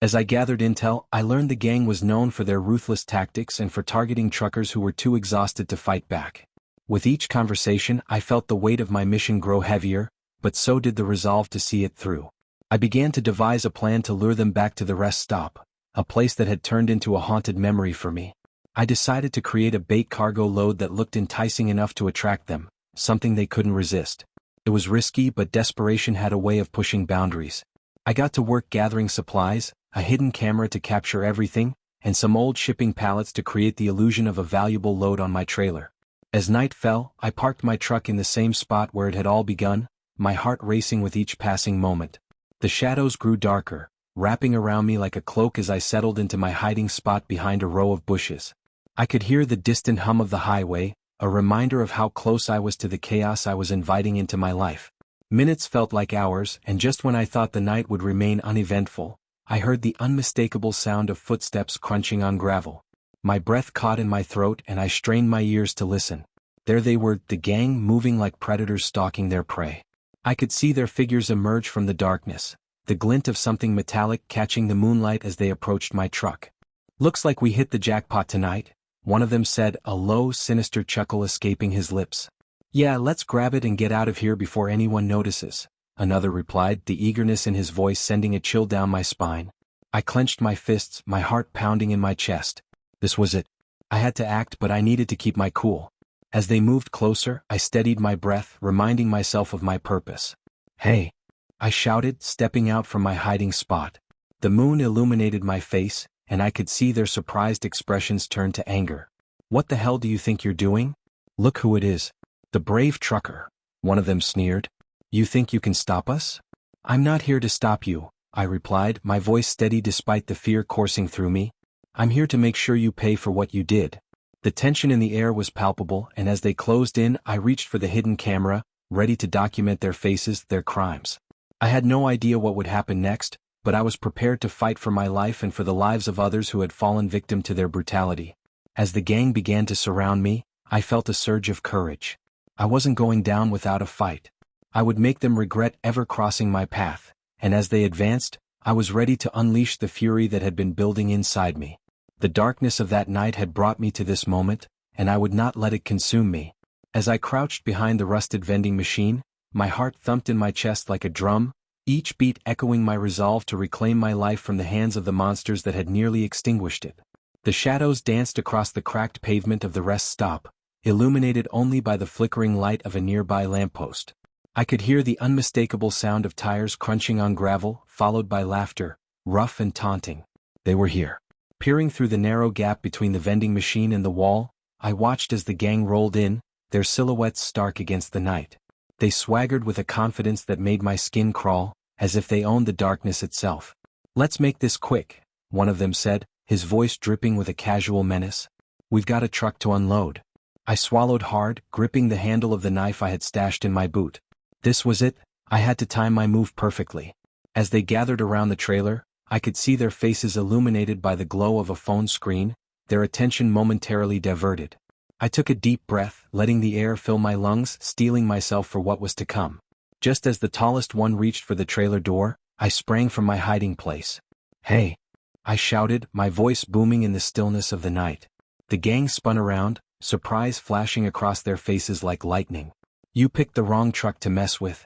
As I gathered intel, I learned the gang was known for their ruthless tactics and for targeting truckers who were too exhausted to fight back. With each conversation, I felt the weight of my mission grow heavier, but so did the resolve to see it through. I began to devise a plan to lure them back to the rest stop, a place that had turned into a haunted memory for me. I decided to create a bait cargo load that looked enticing enough to attract them, something they couldn't resist. It was risky, but desperation had a way of pushing boundaries. I got to work gathering supplies, a hidden camera to capture everything, and some old shipping pallets to create the illusion of a valuable load on my trailer. As night fell, I parked my truck in the same spot where it had all begun, my heart racing with each passing moment. The shadows grew darker, wrapping around me like a cloak as I settled into my hiding spot behind a row of bushes. I could hear the distant hum of the highway, a reminder of how close I was to the chaos I was inviting into my life. Minutes felt like hours, and just when I thought the night would remain uneventful, I heard the unmistakable sound of footsteps crunching on gravel. My breath caught in my throat and I strained my ears to listen. There they were, the gang, moving like predators stalking their prey. I could see their figures emerge from the darkness, the glint of something metallic catching the moonlight as they approached my truck. "Looks like we hit the jackpot tonight," one of them said, a low, sinister chuckle escaping his lips. "Yeah, let's grab it and get out of here before anyone notices," another replied, the eagerness in his voice sending a chill down my spine. I clenched my fists, my heart pounding in my chest. This was it. I had to act, but I needed to keep my cool. As they moved closer, I steadied my breath, reminding myself of my purpose. "Hey!" I shouted, stepping out from my hiding spot. The moon illuminated my face, and I could see their surprised expressions turn to anger. "What the hell do you think you're doing? Look who it is. The brave trucker," one of them sneered. "You think you can stop us?" "I'm not here to stop you," I replied, my voice steady despite the fear coursing through me. "I'm here to make sure you pay for what you did." The tension in the air was palpable, and as they closed in, I reached for the hidden camera, ready to document their faces, their crimes. I had no idea what would happen next, but I was prepared to fight for my life and for the lives of others who had fallen victim to their brutality. As the gang began to surround me, I felt a surge of courage. I wasn't going down without a fight. I would make them regret ever crossing my path, and as they advanced, I was ready to unleash the fury that had been building inside me. The darkness of that night had brought me to this moment, and I would not let it consume me. As I crouched behind the rusted vending machine, my heart thumped in my chest like a drum, each beat echoing my resolve to reclaim my life from the hands of the monsters that had nearly extinguished it. The shadows danced across the cracked pavement of the rest stop, illuminated only by the flickering light of a nearby lamppost. I could hear the unmistakable sound of tires crunching on gravel, followed by laughter, rough and taunting. They were here. Peering through the narrow gap between the vending machine and the wall, I watched as the gang rolled in, their silhouettes stark against the night. They swaggered with a confidence that made my skin crawl, as if they owned the darkness itself. "Let's make this quick," one of them said, his voice dripping with a casual menace. "We've got a truck to unload." I swallowed hard, gripping the handle of the knife I had stashed in my boot. This was it. I had to time my move perfectly. As they gathered around the trailer, I could see their faces illuminated by the glow of a phone screen, their attention momentarily diverted. I took a deep breath, letting the air fill my lungs, steeling myself for what was to come. Just as the tallest one reached for the trailer door, I sprang from my hiding place. "Hey!" I shouted, my voice booming in the stillness of the night. The gang spun around, surprise flashing across their faces like lightning. "You picked the wrong truck to mess with."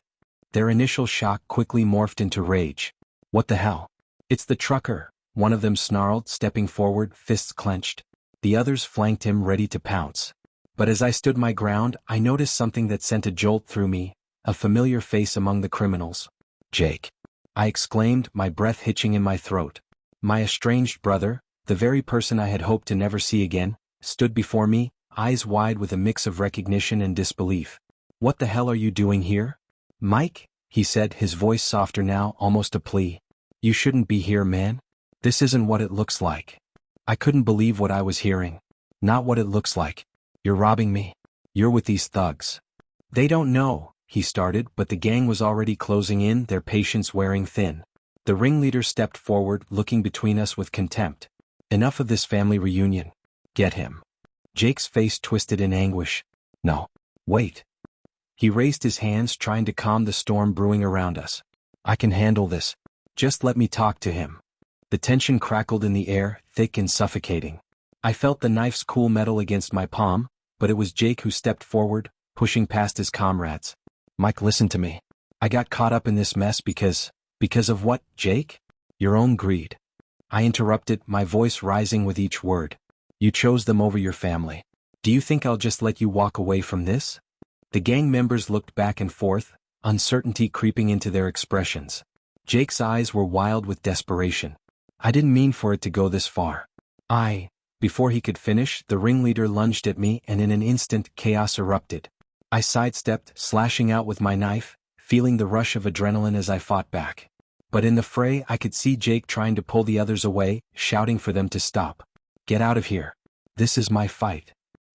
Their initial shock quickly morphed into rage. "What the hell? It's the trucker," one of them snarled, stepping forward, fists clenched. The others flanked him, ready to pounce. But as I stood my ground, I noticed something that sent a jolt through me, a familiar face among the criminals. Jake. I exclaimed, my breath hitching in my throat. My estranged brother, the very person I had hoped to never see again, stood before me, eyes wide with a mix of recognition and disbelief. "What the hell are you doing here?" "Mike," he said, his voice softer now, almost a plea. "You shouldn't be here, man. This isn't what it looks like." I couldn't believe what I was hearing. "Not what it looks like. You're robbing me. You're with these thugs." "They don't know," he started, but the gang was already closing in, their patience wearing thin. The ringleader stepped forward, looking between us with contempt. "Enough of this family reunion. Get him." Jake's face twisted in anguish. "No. Wait." He raised his hands, trying to calm the storm brewing around us. "I can handle this. Just let me talk to him." The tension crackled in the air, thick and suffocating. I felt the knife's cool metal against my palm, but it was Jake who stepped forward, pushing past his comrades. "Mike, listen to me. I got caught up in this mess because of what, Jake? Your own greed." I interrupted, my voice rising with each word. "You chose them over your family. Do you think I'll just let you walk away from this?" The gang members looked back and forth, uncertainty creeping into their expressions. Jake's eyes were wild with desperation. "I didn't mean for it to go this far." Before he could finish, the ringleader lunged at me, and in an instant, chaos erupted. I sidestepped, slashing out with my knife, feeling the rush of adrenaline as I fought back. But in the fray, I could see Jake trying to pull the others away, shouting for them to stop. "Get out of here. This is my fight."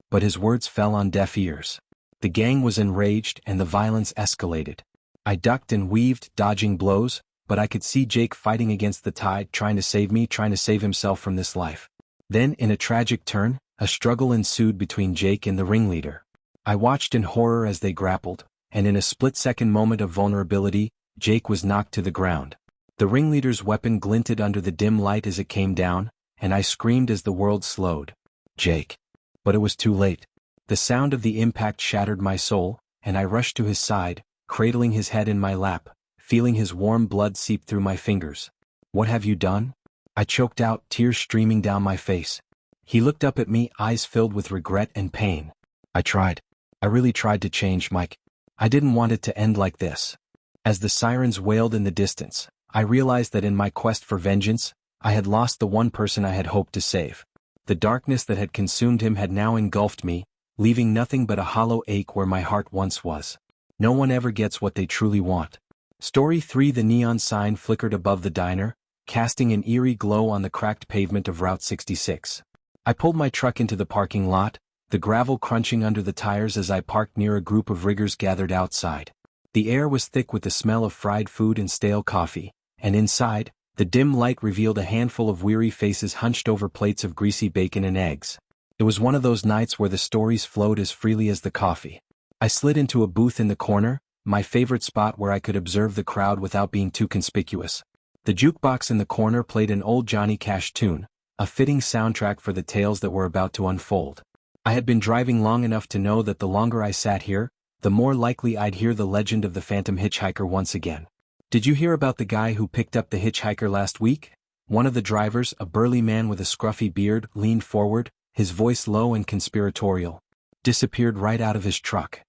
But his words fell on deaf ears. The gang was enraged, and the violence escalated. I ducked and weaved, dodging blows, but I could see Jake fighting against the tide, trying to save me, trying to save himself from this life. Then, in a tragic turn, a struggle ensued between Jake and the ringleader. I watched in horror as they grappled, and in a split-second moment of vulnerability, Jake was knocked to the ground. The ringleader's weapon glinted under the dim light as it came down, and I screamed as the world slowed. "Jake." But it was too late. The sound of the impact shattered my soul, and I rushed to his side, cradling his head in my lap, feeling his warm blood seep through my fingers. "What have you done?" I choked out, tears streaming down my face. He looked up at me, eyes filled with regret and pain. "I tried. I really tried to change, Mike. I didn't want it to end like this." As the sirens wailed in the distance, I realized that in my quest for vengeance, I had lost the one person I had hoped to save. The darkness that had consumed him had now engulfed me, leaving nothing but a hollow ache where my heart once was. No one ever gets what they truly want. Story 3. The neon sign flickered above the diner, casting an eerie glow on the cracked pavement of Route 66. I pulled my truck into the parking lot, the gravel crunching under the tires as I parked near a group of riggers gathered outside. The air was thick with the smell of fried food and stale coffee, and inside, the dim light revealed a handful of weary faces hunched over plates of greasy bacon and eggs. It was one of those nights where the stories flowed as freely as the coffee. I slid into a booth in the corner, my favorite spot where I could observe the crowd without being too conspicuous. The jukebox in the corner played an old Johnny Cash tune, a fitting soundtrack for the tales that were about to unfold. I had been driving long enough to know that the longer I sat here, the more likely I'd hear the legend of the phantom hitchhiker once again. "Did you hear about the guy who picked up the hitchhiker last week?" One of the drivers, a burly man with a scruffy beard, leaned forward, his voice low and conspiratorial. "Disappeared right out of his truck."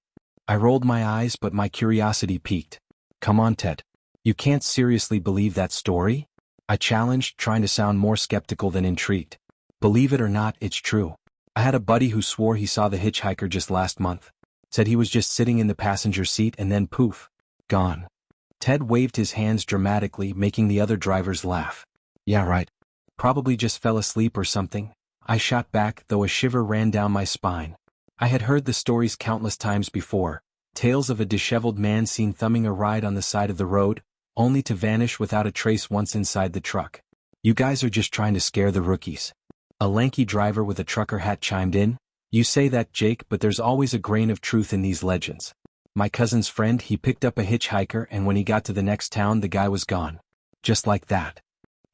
I rolled my eyes, but my curiosity piqued. "Come on, Ted. You can't seriously believe that story?" I challenged, trying to sound more skeptical than intrigued. "Believe it or not, it's true. I had a buddy who swore he saw the hitchhiker just last month. Said he was just sitting in the passenger seat and then poof, gone." Ted waved his hands dramatically, making the other drivers laugh. "Yeah, right. Probably just fell asleep or something," I shot back, though a shiver ran down my spine. I had heard the stories countless times before, tales of a disheveled man seen thumbing a ride on the side of the road, only to vanish without a trace once inside the truck. "You guys are just trying to scare the rookies." A lanky driver with a trucker hat chimed in. "You say that, Jake, but there's always a grain of truth in these legends. My cousin's friend, he picked up a hitchhiker, and when he got to the next town the guy was gone. Just like that."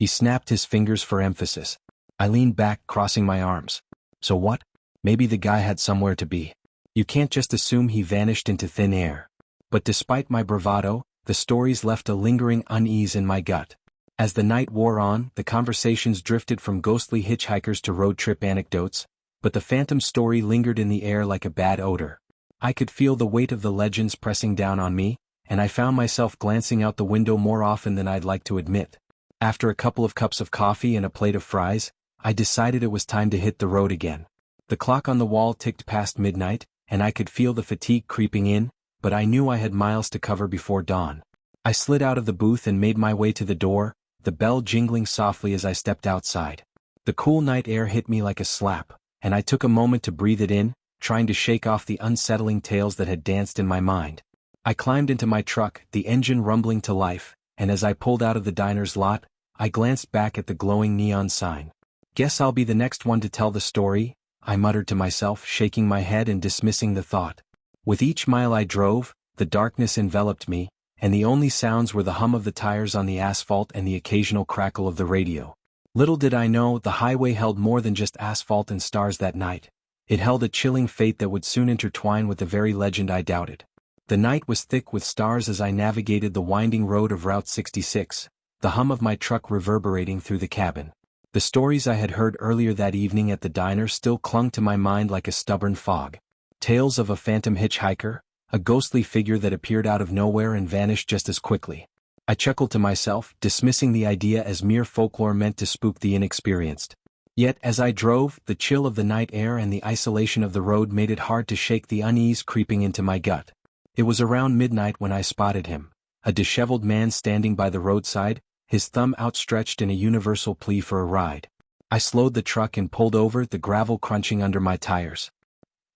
He snapped his fingers for emphasis. I leaned back, crossing my arms. "So what? Maybe the guy had somewhere to be. You can't just assume he vanished into thin air." But despite my bravado, the stories left a lingering unease in my gut. As the night wore on, the conversations drifted from ghostly hitchhikers to road trip anecdotes, but the phantom story lingered in the air like a bad odor. I could feel the weight of the legends pressing down on me, and I found myself glancing out the window more often than I'd like to admit. After a couple of cups of coffee and a plate of fries, I decided it was time to hit the road again. The clock on the wall ticked past midnight, and I could feel the fatigue creeping in, but I knew I had miles to cover before dawn. I slid out of the booth and made my way to the door, the bell jingling softly as I stepped outside. The cool night air hit me like a slap, and I took a moment to breathe it in, trying to shake off the unsettling tales that had danced in my mind. I climbed into my truck, the engine rumbling to life, and as I pulled out of the diner's lot, I glanced back at the glowing neon sign. "Guess I'll be the next one to tell the story," I muttered to myself, shaking my head and dismissing the thought. With each mile I drove, the darkness enveloped me, and the only sounds were the hum of the tires on the asphalt and the occasional crackle of the radio. Little did I know the highway held more than just asphalt and stars that night. It held a chilling fate that would soon intertwine with the very legend I doubted. The night was thick with stars as I navigated the winding road of Route 66, the hum of my truck reverberating through the cabin. The stories I had heard earlier that evening at the diner still clung to my mind like a stubborn fog. Tales of a phantom hitchhiker, a ghostly figure that appeared out of nowhere and vanished just as quickly. I chuckled to myself, dismissing the idea as mere folklore meant to spook the inexperienced. Yet as I drove, the chill of the night air and the isolation of the road made it hard to shake the unease creeping into my gut. It was around midnight when I spotted him, a disheveled man standing by the roadside, his thumb outstretched in a universal plea for a ride. I slowed the truck and pulled over, the gravel crunching under my tires.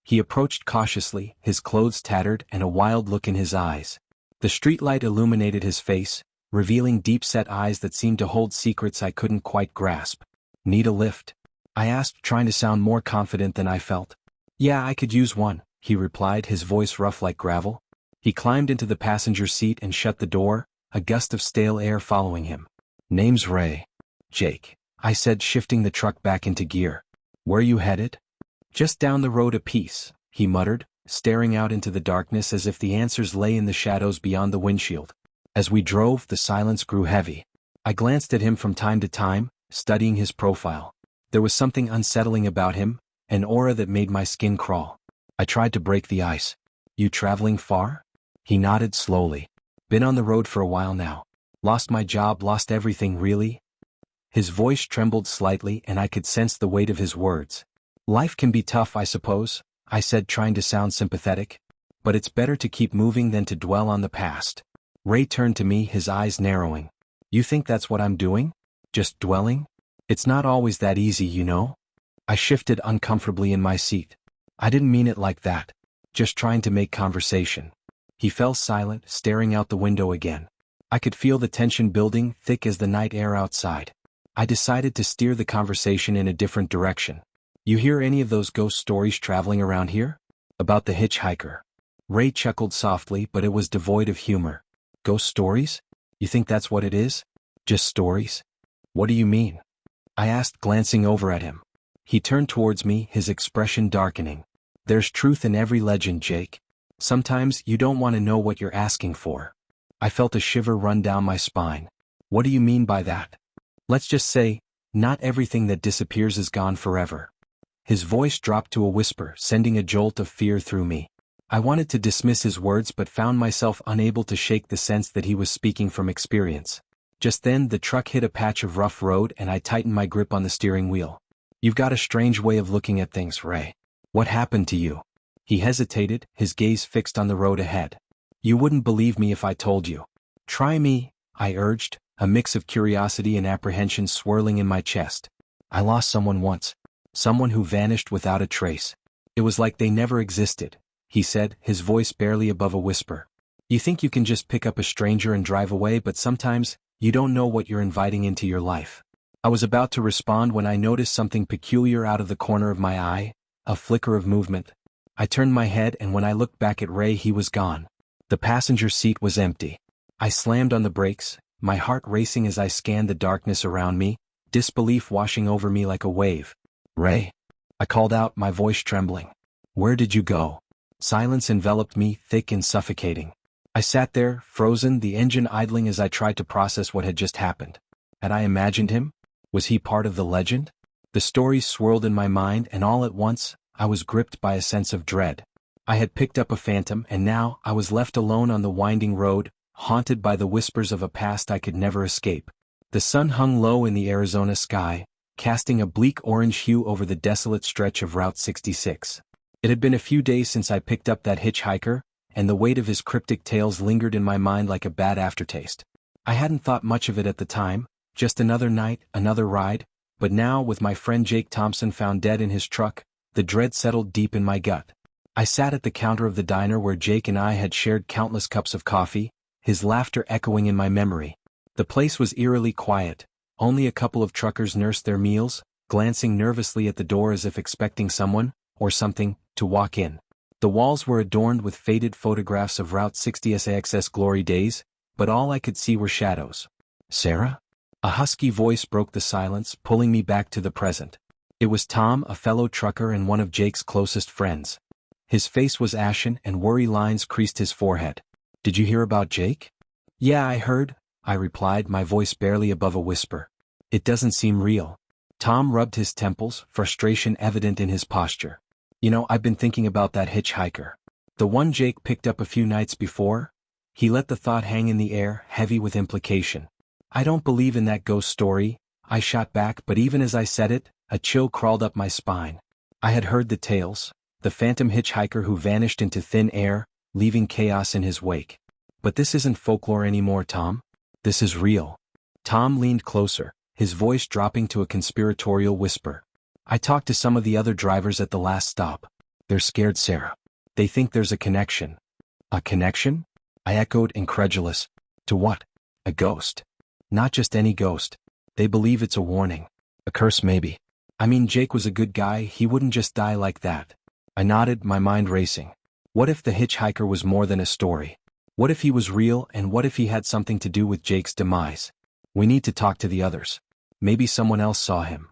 He approached cautiously, his clothes tattered and a wild look in his eyes. The streetlight illuminated his face, revealing deep-set eyes that seemed to hold secrets I couldn't quite grasp. "Need a lift?" I asked, trying to sound more confident than I felt. "Yeah, I could use one," he replied, his voice rough like gravel. He climbed into the passenger seat and shut the door, a gust of stale air following him. "Name's Ray." "Jake," I said, shifting the truck back into gear. "Where you headed?" "Just down the road a piece," he muttered, staring out into the darkness as if the answers lay in the shadows beyond the windshield. As we drove, the silence grew heavy. I glanced at him from time to time, studying his profile. There was something unsettling about him, an aura that made my skin crawl. I tried to break the ice. "You traveling far?" He nodded slowly. "Been on the road for a while now. Lost my job, lost everything, really." His voice trembled slightly and I could sense the weight of his words. "Life can be tough, I suppose," I said, trying to sound sympathetic. "But it's better to keep moving than to dwell on the past." Ray turned to me, his eyes narrowing. "You think that's what I'm doing? Just dwelling? It's not always that easy, you know." I shifted uncomfortably in my seat. "I didn't mean it like that. Just trying to make conversation." He fell silent, staring out the window again. I could feel the tension building, thick as the night air outside. I decided to steer the conversation in a different direction. "You hear any of those ghost stories traveling around here? About the hitchhiker?" Ray chuckled softly, but it was devoid of humor. "Ghost stories? You think that's what it is? Just stories?" "What do you mean?" I asked, glancing over at him. He turned towards me, his expression darkening. "There's truth in every legend, Jake. Sometimes you don't want to know what you're asking for." I felt a shiver run down my spine. "What do you mean by that?" "Let's just say, not everything that disappears is gone forever." His voice dropped to a whisper, sending a jolt of fear through me. I wanted to dismiss his words but found myself unable to shake the sense that he was speaking from experience. Just then the truck hit a patch of rough road and I tightened my grip on the steering wheel. "You've got a strange way of looking at things, Ray. What happened to you?" He hesitated, his gaze fixed on the road ahead. "You wouldn't believe me if I told you." "Try me," I urged, a mix of curiosity and apprehension swirling in my chest. "I lost someone once. Someone who vanished without a trace. It was like they never existed," he said, his voice barely above a whisper. "You think you can just pick up a stranger and drive away, but sometimes, you don't know what you're inviting into your life." I was about to respond when I noticed something peculiar out of the corner of my eye, a flicker of movement. I turned my head and when I looked back at Ray, he was gone. The passenger seat was empty. I slammed on the brakes, my heart racing as I scanned the darkness around me, disbelief washing over me like a wave. "Ray," I called out, my voice trembling. "Where did you go?" Silence enveloped me, thick and suffocating. I sat there, frozen, the engine idling as I tried to process what had just happened. Had I imagined him? Was he part of the legend? The stories swirled in my mind and all at once, I was gripped by a sense of dread. I had picked up a phantom and now I was left alone on the winding road, haunted by the whispers of a past I could never escape. The sun hung low in the Arizona sky, casting a bleak orange hue over the desolate stretch of Route 66. It had been a few days since I picked up that hitchhiker, and the weight of his cryptic tales lingered in my mind like a bad aftertaste. I hadn't thought much of it at the time, just another night, another ride, but now with my friend Jake Thompson found dead in his truck, the dread settled deep in my gut. I sat at the counter of the diner where Jake and I had shared countless cups of coffee, his laughter echoing in my memory. The place was eerily quiet, only a couple of truckers nursed their meals, glancing nervously at the door as if expecting someone, or something, to walk in. The walls were adorned with faded photographs of Route 60's glory days, but all I could see were shadows. "Sarah?" A husky voice broke the silence, pulling me back to the present. It was Tom, a fellow trucker and one of Jake's closest friends. His face was ashen and worry lines creased his forehead. "Did you hear about Jake?" "Yeah, I heard," I replied, my voice barely above a whisper. "It doesn't seem real." Tom rubbed his temples, frustration evident in his posture. "You know, I've been thinking about that hitchhiker. The one Jake picked up a few nights before?" He let the thought hang in the air, heavy with implication. "I don't believe in that ghost story," I shot back, but even as I said it, a chill crawled up my spine. I had heard the tales, the phantom hitchhiker who vanished into thin air, leaving chaos in his wake. But this isn't folklore anymore, Tom. This is real. Tom leaned closer, his voice dropping to a conspiratorial whisper. "I talked to some of the other drivers at the last stop. They're scared, Sarah. They think there's a connection." "A connection?" I echoed, incredulous. "To what?" "A ghost. Not just any ghost. They believe it's a warning. A curse maybe. I mean, Jake was a good guy, he wouldn't just die like that." I nodded, my mind racing. What if the hitchhiker was more than a story? What if he was real, and what if he had something to do with Jake's demise? "We need to talk to the others. Maybe someone else saw him."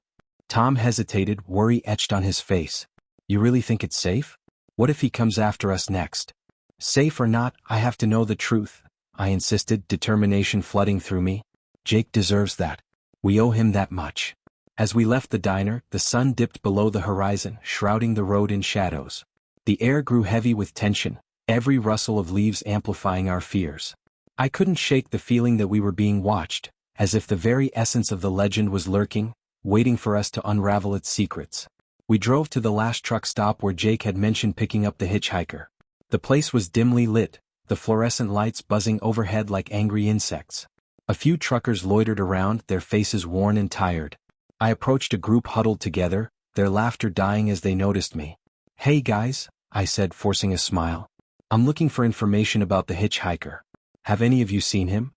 Tom hesitated, worry etched on his face. "You really think it's safe? What if he comes after us next?" "Safe or not, I have to know the truth," I insisted, determination flooding through me. "Jake deserves that. We owe him that much." As we left the diner, the sun dipped below the horizon, shrouding the road in shadows. The air grew heavy with tension, every rustle of leaves amplifying our fears. I couldn't shake the feeling that we were being watched, as if the very essence of the legend was lurking, waiting for us to unravel its secrets. We drove to the last truck stop where Jake had mentioned picking up the hitchhiker. The place was dimly lit, the fluorescent lights buzzing overhead like angry insects. A few truckers loitered around, their faces worn and tired. I approached a group huddled together, their laughter dying as they noticed me. "Hey guys," I said, forcing a smile. "I'm looking for information about the hitchhiker. Have any of you seen him?"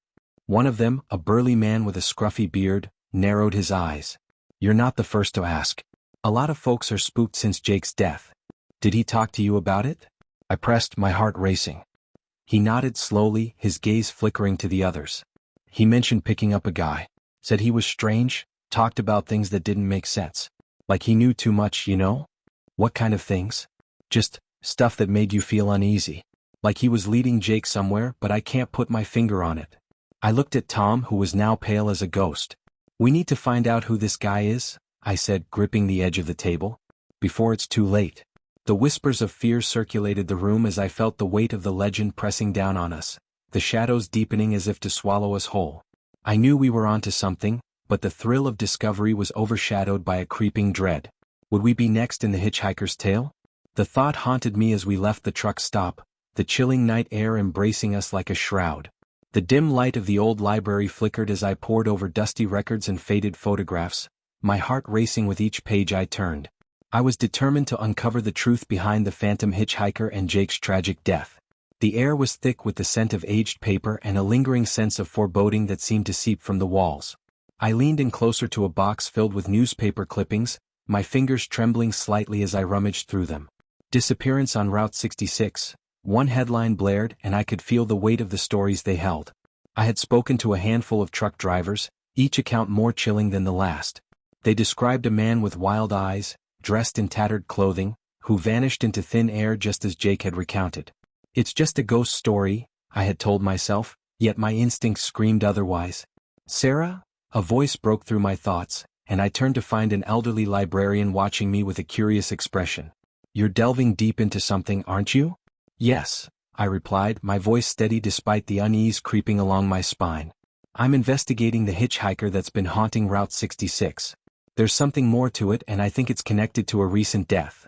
One of them, a burly man with a scruffy beard, narrowed his eyes. "You're not the first to ask. A lot of folks are spooked since Jake's death. Did he talk to you about it?" I pressed, my heart racing. He nodded slowly, his gaze flickering to the others. "He mentioned picking up a guy. Said he was strange, talked about things that didn't make sense. Like he knew too much, you know?" "What kind of things?" "Just stuff that made you feel uneasy. Like he was leading Jake somewhere, but I can't put my finger on it." I looked at Tom, who was now pale as a ghost. "We need to find out who this guy is," I said, gripping the edge of the table. "Before it's too late." The whispers of fear circulated the room as I felt the weight of the legend pressing down on us, the shadows deepening as if to swallow us whole. I knew we were onto something, but the thrill of discovery was overshadowed by a creeping dread. Would we be next in the hitchhiker's tale? The thought haunted me as we left the truck stop, the chilling night air embracing us like a shroud. The dim light of the old library flickered as I pored over dusty records and faded photographs, my heart racing with each page I turned. I was determined to uncover the truth behind the phantom hitchhiker and Jake's tragic death. The air was thick with the scent of aged paper and a lingering sense of foreboding that seemed to seep from the walls. I leaned in closer to a box filled with newspaper clippings, my fingers trembling slightly as I rummaged through them. "Disappearance on Route 66, one headline blared, and I could feel the weight of the stories they held. I had spoken to a handful of truck drivers, each account more chilling than the last. They described a man with wild eyes, dressed in tattered clothing, who vanished into thin air just as Jake had recounted. It's just a ghost story, I had told myself, yet my instincts screamed otherwise. "Sarah?" A voice broke through my thoughts, and I turned to find an elderly librarian watching me with a curious expression. You're delving deep into something, aren't you? Yes, I replied, my voice steady despite the unease creeping along my spine. I'm investigating the hitchhiker that's been haunting Route 66. There's something more to it, and I think it's connected to a recent death.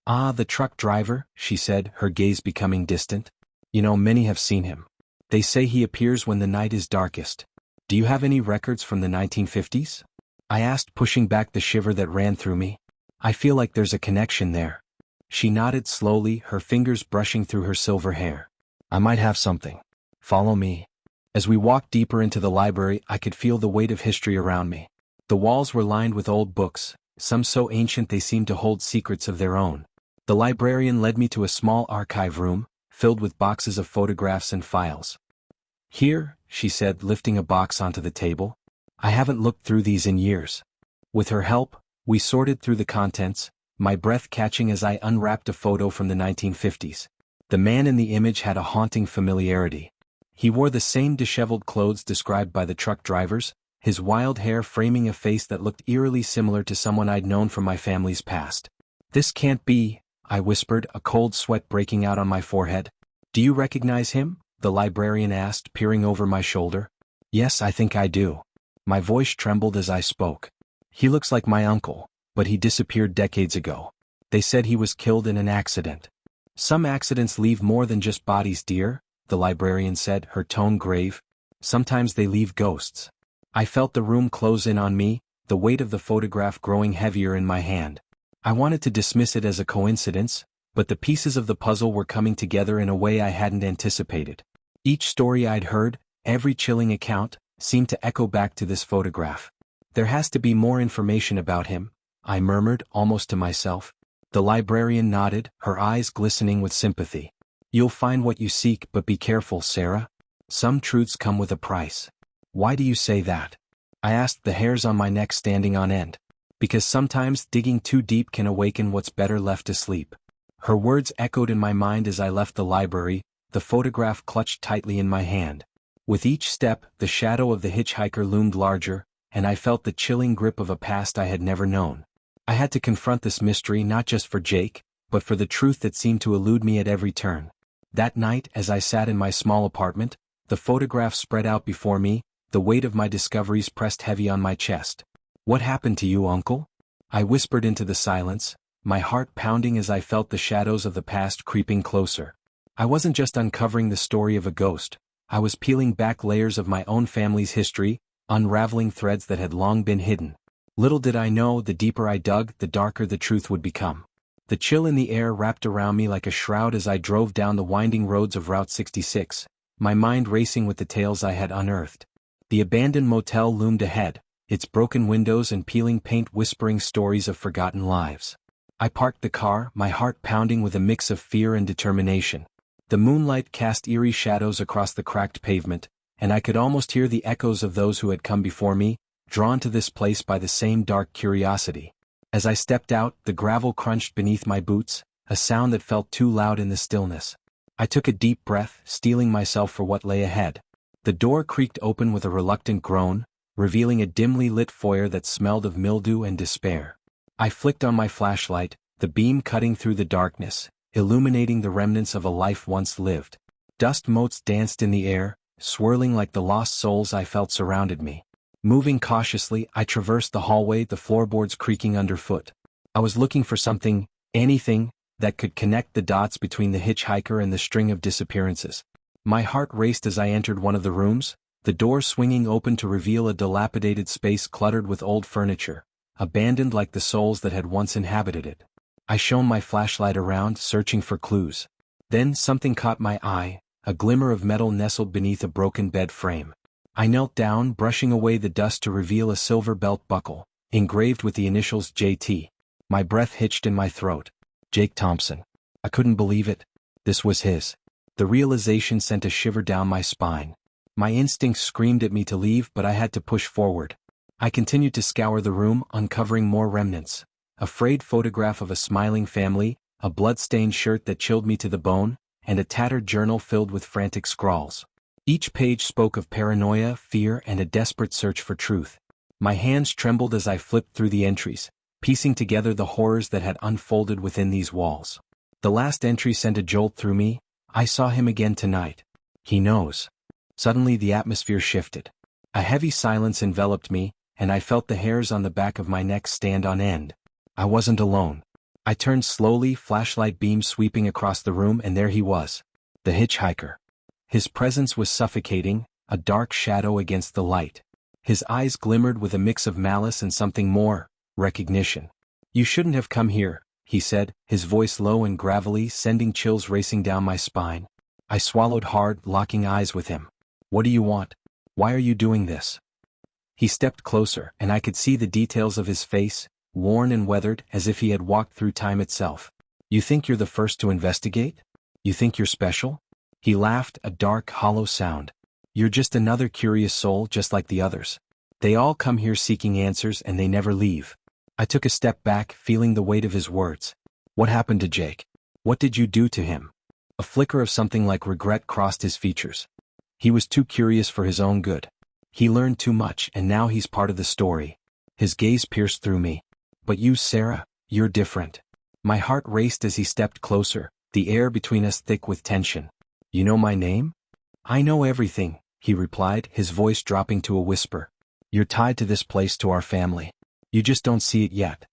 Ah, the truck driver, she said, her gaze becoming distant. You know, many have seen him. They say he appears when the night is darkest. Do you have any records from the 1950s? I asked, pushing back the shiver that ran through me. I feel like there's a connection there. She nodded slowly, her fingers brushing through her silver hair. I might have something. Follow me. As we walked deeper into the library, I could feel the weight of history around me. The walls were lined with old books, some so ancient they seemed to hold secrets of their own. The librarian led me to a small archive room, filled with boxes of photographs and files. Here, she said, lifting a box onto the table. I haven't looked through these in years. With her help, we sorted through the contents, my breath catching as I unwrapped a photo from the 1950s. The man in the image had a haunting familiarity. He wore the same disheveled clothes described by the truck drivers, his wild hair framing a face that looked eerily similar to someone I'd known from my family's past. This can't be, I whispered, a cold sweat breaking out on my forehead. Do you recognize him? The librarian asked, peering over my shoulder. Yes, I think I do. My voice trembled as I spoke. He looks like my uncle, but he disappeared decades ago. They said he was killed in an accident. Some accidents leave more than just bodies, dear, the librarian said, her tone grave. Sometimes they leave ghosts. I felt the room close in on me, the weight of the photograph growing heavier in my hand. I wanted to dismiss it as a coincidence, but the pieces of the puzzle were coming together in a way I hadn't anticipated. Each story I'd heard, every chilling account, seemed to echo back to this photograph. There has to be more information about him, I murmured, almost to myself. The librarian nodded, her eyes glistening with sympathy. You'll find what you seek, but be careful, Sarah. Some truths come with a price. Why do you say that? I asked, the hairs on my neck standing on end. Because sometimes digging too deep can awaken what's better left asleep. Her words echoed in my mind as I left the library, the photograph clutched tightly in my hand. With each step, the shadow of the hitchhiker loomed larger, and I felt the chilling grip of a past I had never known. I had to confront this mystery not just for Jake, but for the truth that seemed to elude me at every turn. That night, as I sat in my small apartment, the photograph spread out before me, the weight of my discoveries pressed heavy on my chest. What happened to you, Uncle? I whispered into the silence, my heart pounding as I felt the shadows of the past creeping closer. I wasn't just uncovering the story of a ghost, I was peeling back layers of my own family's history, unraveling threads that had long been hidden. Little did I know, the deeper I dug, the darker the truth would become. The chill in the air wrapped around me like a shroud as I drove down the winding roads of Route 66, my mind racing with the tales I had unearthed. The abandoned motel loomed ahead, its broken windows and peeling paint whispering stories of forgotten lives. I parked the car, my heart pounding with a mix of fear and determination. The moonlight cast eerie shadows across the cracked pavement, and I could almost hear the echoes of those who had come before me, drawn to this place by the same dark curiosity. As I stepped out, the gravel crunched beneath my boots, a sound that felt too loud in the stillness. I took a deep breath, steeling myself for what lay ahead. The door creaked open with a reluctant groan, revealing a dimly lit foyer that smelled of mildew and despair. I flicked on my flashlight, the beam cutting through the darkness, illuminating the remnants of a life once lived. Dust motes danced in the air, swirling like the lost souls I felt surrounded me. Moving cautiously, I traversed the hallway, the floorboards creaking underfoot. I was looking for something, anything, that could connect the dots between the hitchhiker and the string of disappearances. My heart raced as I entered one of the rooms, the door swinging open to reveal a dilapidated space cluttered with old furniture, abandoned like the souls that had once inhabited it. I shone my flashlight around, searching for clues. Then something caught my eye, a glimmer of metal nestled beneath a broken bed frame. I knelt down, brushing away the dust to reveal a silver belt buckle, engraved with the initials JT. My breath hitched in my throat. Jake Thompson. I couldn't believe it. This was his. The realization sent a shiver down my spine. My instincts screamed at me to leave, but I had to push forward. I continued to scour the room, uncovering more remnants. A frayed photograph of a smiling family, a blood-stained shirt that chilled me to the bone, and a tattered journal filled with frantic scrawls. Each page spoke of paranoia, fear, and a desperate search for truth. My hands trembled as I flipped through the entries, piecing together the horrors that had unfolded within these walls. The last entry sent a jolt through me. I saw him again tonight. He knows. Suddenly the atmosphere shifted. A heavy silence enveloped me, and I felt the hairs on the back of my neck stand on end. I wasn't alone. I turned slowly, flashlight beam sweeping across the room, and there he was. The hitchhiker. His presence was suffocating, a dark shadow against the light. His eyes glimmered with a mix of malice and something more, recognition. "You shouldn't have come here," he said, his voice low and gravelly, sending chills racing down my spine. I swallowed hard, locking eyes with him. "What do you want? Why are you doing this?" He stepped closer, and I could see the details of his face, worn and weathered as if he had walked through time itself. "You think you're the first to investigate? You think you're special?" He laughed, a dark, hollow sound. "You're just another curious soul just like the others. They all come here seeking answers and they never leave." I took a step back, feeling the weight of his words. "What happened to Jake? What did you do to him?" A flicker of something like regret crossed his features. "He was too curious for his own good. He learned too much and now he's part of the story." His gaze pierced through me. "But you, Sarah, you're different." My heart raced as he stepped closer, the air between us thick with tension. "You know my name?" "I know everything," he replied, his voice dropping to a whisper. "You're tied to this place, to our family. You just don't see it yet."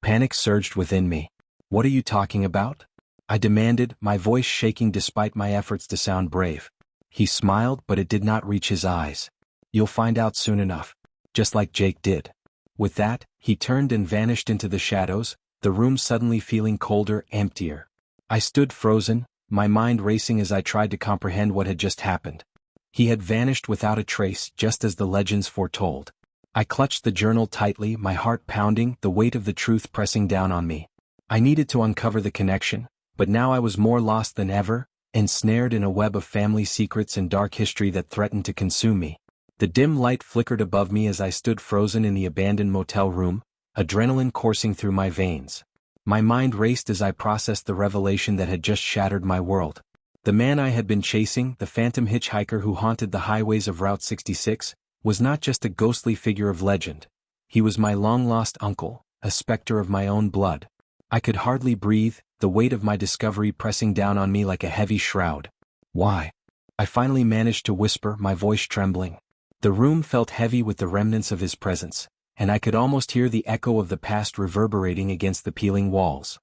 Panic surged within me. "What are you talking about?" I demanded, my voice shaking despite my efforts to sound brave. He smiled, but it did not reach his eyes. "You'll find out soon enough. Just like Jake did." With that, he turned and vanished into the shadows, the room suddenly feeling colder, emptier. I stood frozen, my mind racing as I tried to comprehend what had just happened. He had vanished without a trace, just as the legends foretold. I clutched the journal tightly, my heart pounding, the weight of the truth pressing down on me. I needed to uncover the connection, but now I was more lost than ever, ensnared in a web of family secrets and dark history that threatened to consume me. The dim light flickered above me as I stood frozen in the abandoned motel room, adrenaline coursing through my veins. My mind raced as I processed the revelation that had just shattered my world. The man I had been chasing, the phantom hitchhiker who haunted the highways of Route 66, was not just a ghostly figure of legend. He was my long-lost uncle, a specter of my own blood. I could hardly breathe, the weight of my discovery pressing down on me like a heavy shroud. "Why?" I finally managed to whisper, my voice trembling. The room felt heavy with the remnants of his presence, and I could almost hear the echo of the past reverberating against the peeling walls.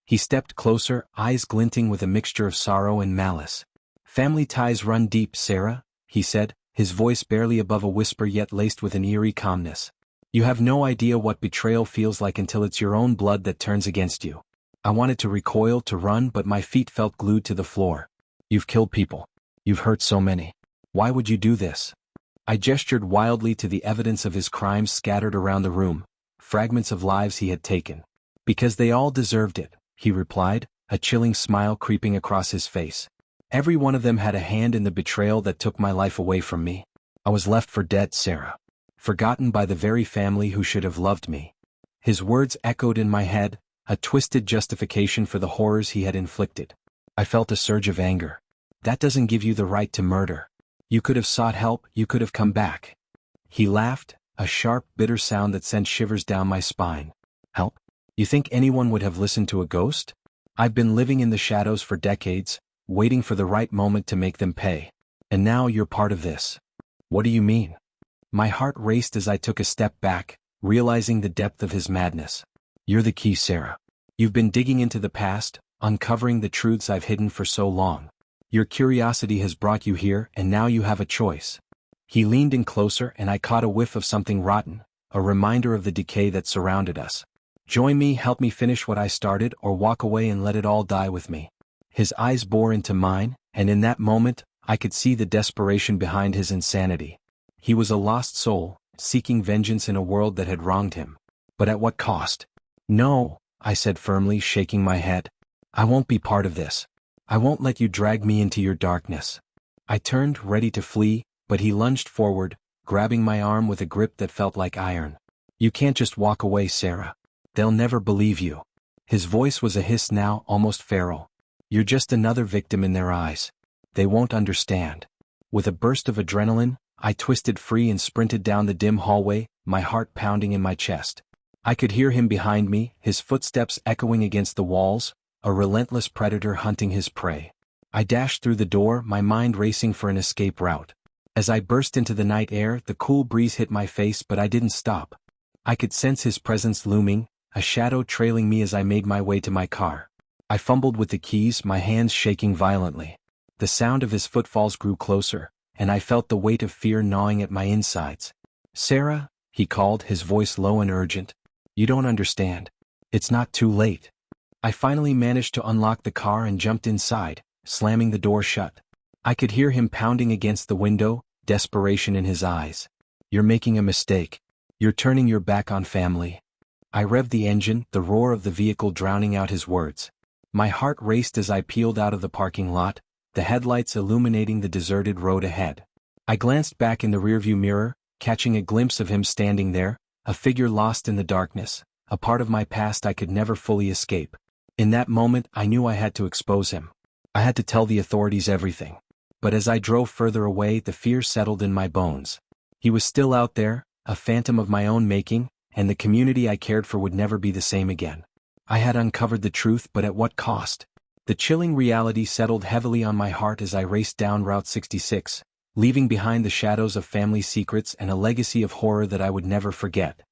He stepped closer, eyes glinting with a mixture of sorrow and malice. "Family ties run deep, Sarah," he said, his voice barely above a whisper yet laced with an eerie calmness. "You have no idea what betrayal feels like until it's your own blood that turns against you." I wanted to recoil, to run, but my feet felt glued to the floor. "You've killed people. You've hurt so many. Why would you do this?" I gestured wildly to the evidence of his crimes scattered around the room, fragments of lives he had taken. "Because they all deserved it," he replied, a chilling smile creeping across his face. "Every one of them had a hand in the betrayal that took my life away from me. I was left for dead, Sarah. Forgotten by the very family who should have loved me." His words echoed in my head, a twisted justification for the horrors he had inflicted. I felt a surge of anger. "That doesn't give you the right to murder. You could have sought help, you could have come back." He laughed, a sharp, bitter sound that sent shivers down my spine. "Help? You think anyone would have listened to a ghost? I've been living in the shadows for decades, waiting for the right moment to make them pay. And now you're part of this." "What do you mean?" My heart raced as I took a step back, realizing the depth of his madness. "You're the key, Sarah. You've been digging into the past, uncovering the truths I've hidden for so long. Your curiosity has brought you here, and now you have a choice." He leaned in closer, and I caught a whiff of something rotten, a reminder of the decay that surrounded us. "Join me, help me finish what I started, or walk away and let it all die with me." His eyes bore into mine, and in that moment, I could see the desperation behind his insanity. He was a lost soul, seeking vengeance in a world that had wronged him. But at what cost? "No," I said firmly, shaking my head. "I won't be part of this. I won't let you drag me into your darkness." I turned, ready to flee, but he lunged forward, grabbing my arm with a grip that felt like iron. "You can't just walk away, Sarah. They'll never believe you." His voice was a hiss now, almost feral. "You're just another victim in their eyes. They won't understand." With a burst of adrenaline, I twisted free and sprinted down the dim hallway, my heart pounding in my chest. I could hear him behind me, his footsteps echoing against the walls, a relentless predator hunting his prey. I dashed through the door, my mind racing for an escape route. As I burst into the night air, the cool breeze hit my face, but I didn't stop. I could sense his presence looming, a shadow trailing me as I made my way to my car. I fumbled with the keys, my hands shaking violently. The sound of his footfalls grew closer, and I felt the weight of fear gnawing at my insides. "Sarah," he called, his voice low and urgent. "You don't understand. It's not too late." I finally managed to unlock the car and jumped inside, slamming the door shut. I could hear him pounding against the window, desperation in his eyes. "You're making a mistake. You're turning your back on family." I revved the engine, the roar of the vehicle drowning out his words. My heart raced as I peeled out of the parking lot, the headlights illuminating the deserted road ahead. I glanced back in the rearview mirror, catching a glimpse of him standing there, a figure lost in the darkness, a part of my past I could never fully escape. In that moment, I knew I had to expose him. I had to tell the authorities everything. But as I drove further away, the fear settled in my bones. He was still out there, a phantom of my own making, and the community I cared for would never be the same again. I had uncovered the truth, but at what cost? The chilling reality settled heavily on my heart as I raced down Route 66, leaving behind the shadows of family secrets and a legacy of horror that I would never forget.